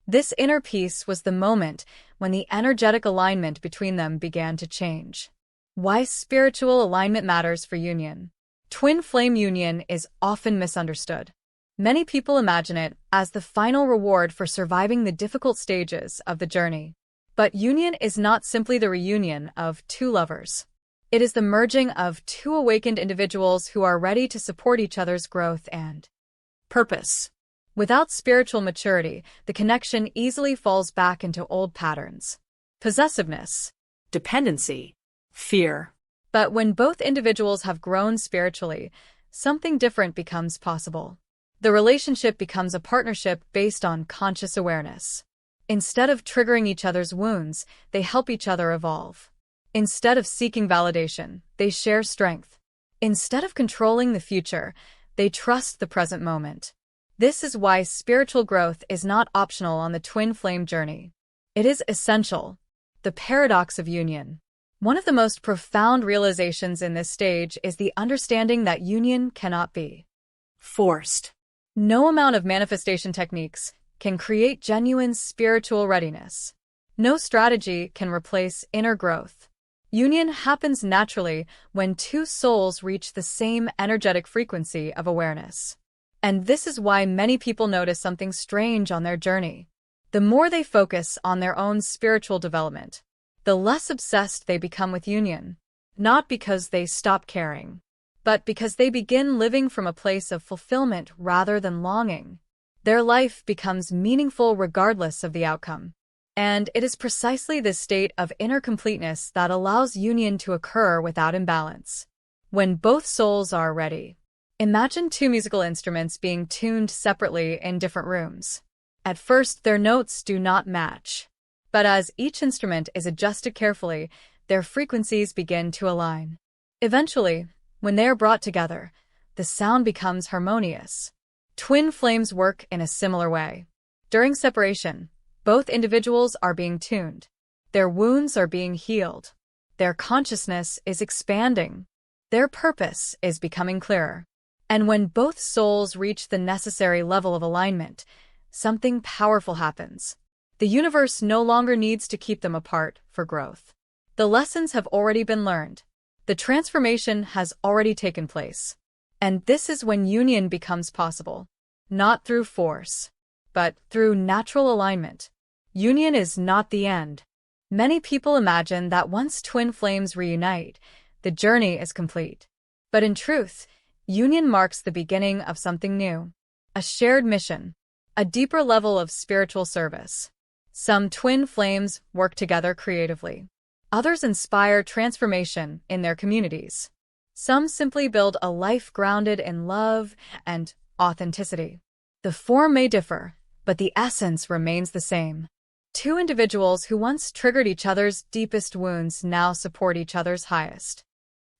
this inner peace was the moment when the energetic alignment between them began to change. Why spiritual alignment matters for union. Twin flame union is often misunderstood. Many people imagine it as the final reward for surviving the difficult stages of the journey. But union is not simply the reunion of two lovers. It is the merging of two awakened individuals who are ready to support each other's growth and Purpose. without spiritual maturity, the connection easily falls back into old patterns. Possessiveness. Dependency. Fear. But when both individuals have grown spiritually, something different becomes possible. The relationship becomes a partnership based on conscious awareness. Instead of triggering each other's wounds, they help each other evolve. Instead of seeking validation, they share strength. Instead of controlling the future, they trust the present moment. This is why spiritual growth is not optional on the twin flame journey. It is essential. The paradox of union. One of the most profound realizations in this stage is the understanding that union cannot be Forced. no amount of manifestation techniques can create genuine spiritual readiness. No strategy can replace inner growth. Union happens naturally when two souls reach the same energetic frequency of awareness. And this is why many people notice something strange on their journey. The more they focus on their own spiritual development, the less obsessed they become with union. Not because they stop caring, but because they begin living from a place of fulfillment rather than longing. Their life becomes meaningful regardless of the outcome. And it is precisely this state of inner completeness that allows union to occur without imbalance. When both souls are ready. Imagine two musical instruments being tuned separately in different rooms. At first, their notes do not match. But as each instrument is adjusted carefully, their frequencies begin to align. Eventually, when they are brought together, the sound becomes harmonious. Twin flames work in a similar way. During separation, both individuals are being tuned. Their wounds are being healed. Their consciousness is expanding. Their purpose is becoming clearer. And when both souls reach the necessary level of alignment, something powerful happens. The universe no longer needs to keep them apart for growth. The lessons have already been learned. The transformation has already taken place. And this is when union becomes possible. Not through force, but through natural alignment. Union is not the end. Many people imagine that once twin flames reunite, the journey is complete. But in truth, union marks the beginning of something new. A shared mission. A deeper level of spiritual service. Some twin flames work together creatively. Others inspire transformation in their communities. Some simply build a life grounded in love and authenticity. The form may differ, but the essence remains the same. Two individuals who once triggered each other's deepest wounds now support each other's highest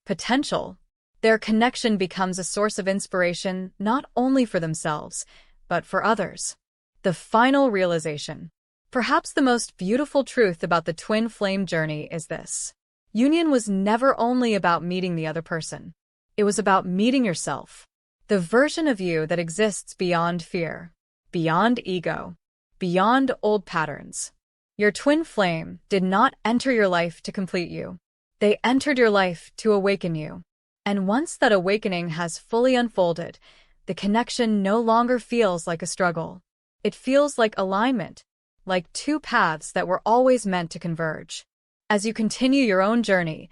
potential. Their connection becomes a source of inspiration not only for themselves, but for others. The final realization. Perhaps the most beautiful truth about the twin flame journey is this. Union was never only about meeting the other person. It was about meeting yourself. The version of you that exists beyond fear, beyond ego, beyond old patterns. Your twin flame did not enter your life to complete you. They entered your life to awaken you. And once that awakening has fully unfolded, the connection no longer feels like a struggle. It feels like alignment, like two paths that were always meant to converge. As you continue your own journey,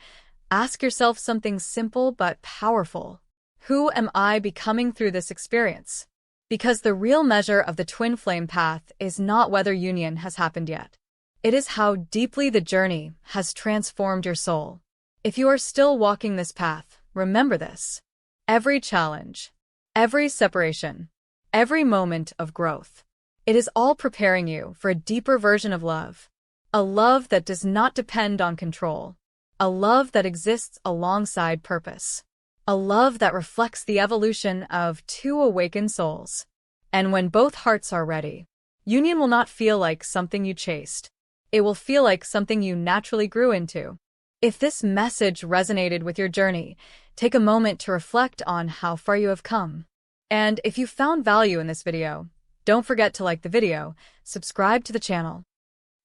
ask yourself something simple but powerful. Who am I becoming through this experience? Because the real measure of the twin flame path is not whether union has happened yet. It is how deeply the journey has transformed your soul. If you are still walking this path, remember this. Every challenge, every separation, every moment of growth, it is all preparing you for a deeper version of love. A love that does not depend on control. A love that exists alongside purpose. A love that reflects the evolution of two awakened souls. And when both hearts are ready, union will not feel like something you chased. It will feel like something you naturally grew into. If this message resonated with your journey, take a moment to reflect on how far you have come. And if you found value in this video, don't forget to like the video, subscribe to the channel,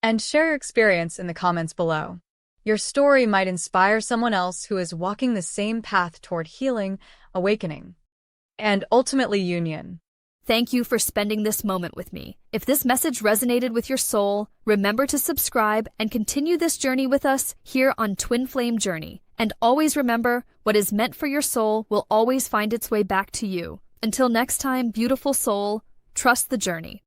and share your experience in the comments below. Your story might inspire someone else who is walking the same path toward healing, awakening, and ultimately union. Thank you for spending this moment with me. If this message resonated with your soul, remember to subscribe and continue this journey with us here on Twin Flame Journey. And always remember, what is meant for your soul will always find its way back to you. Until next time, beautiful soul, trust the journey.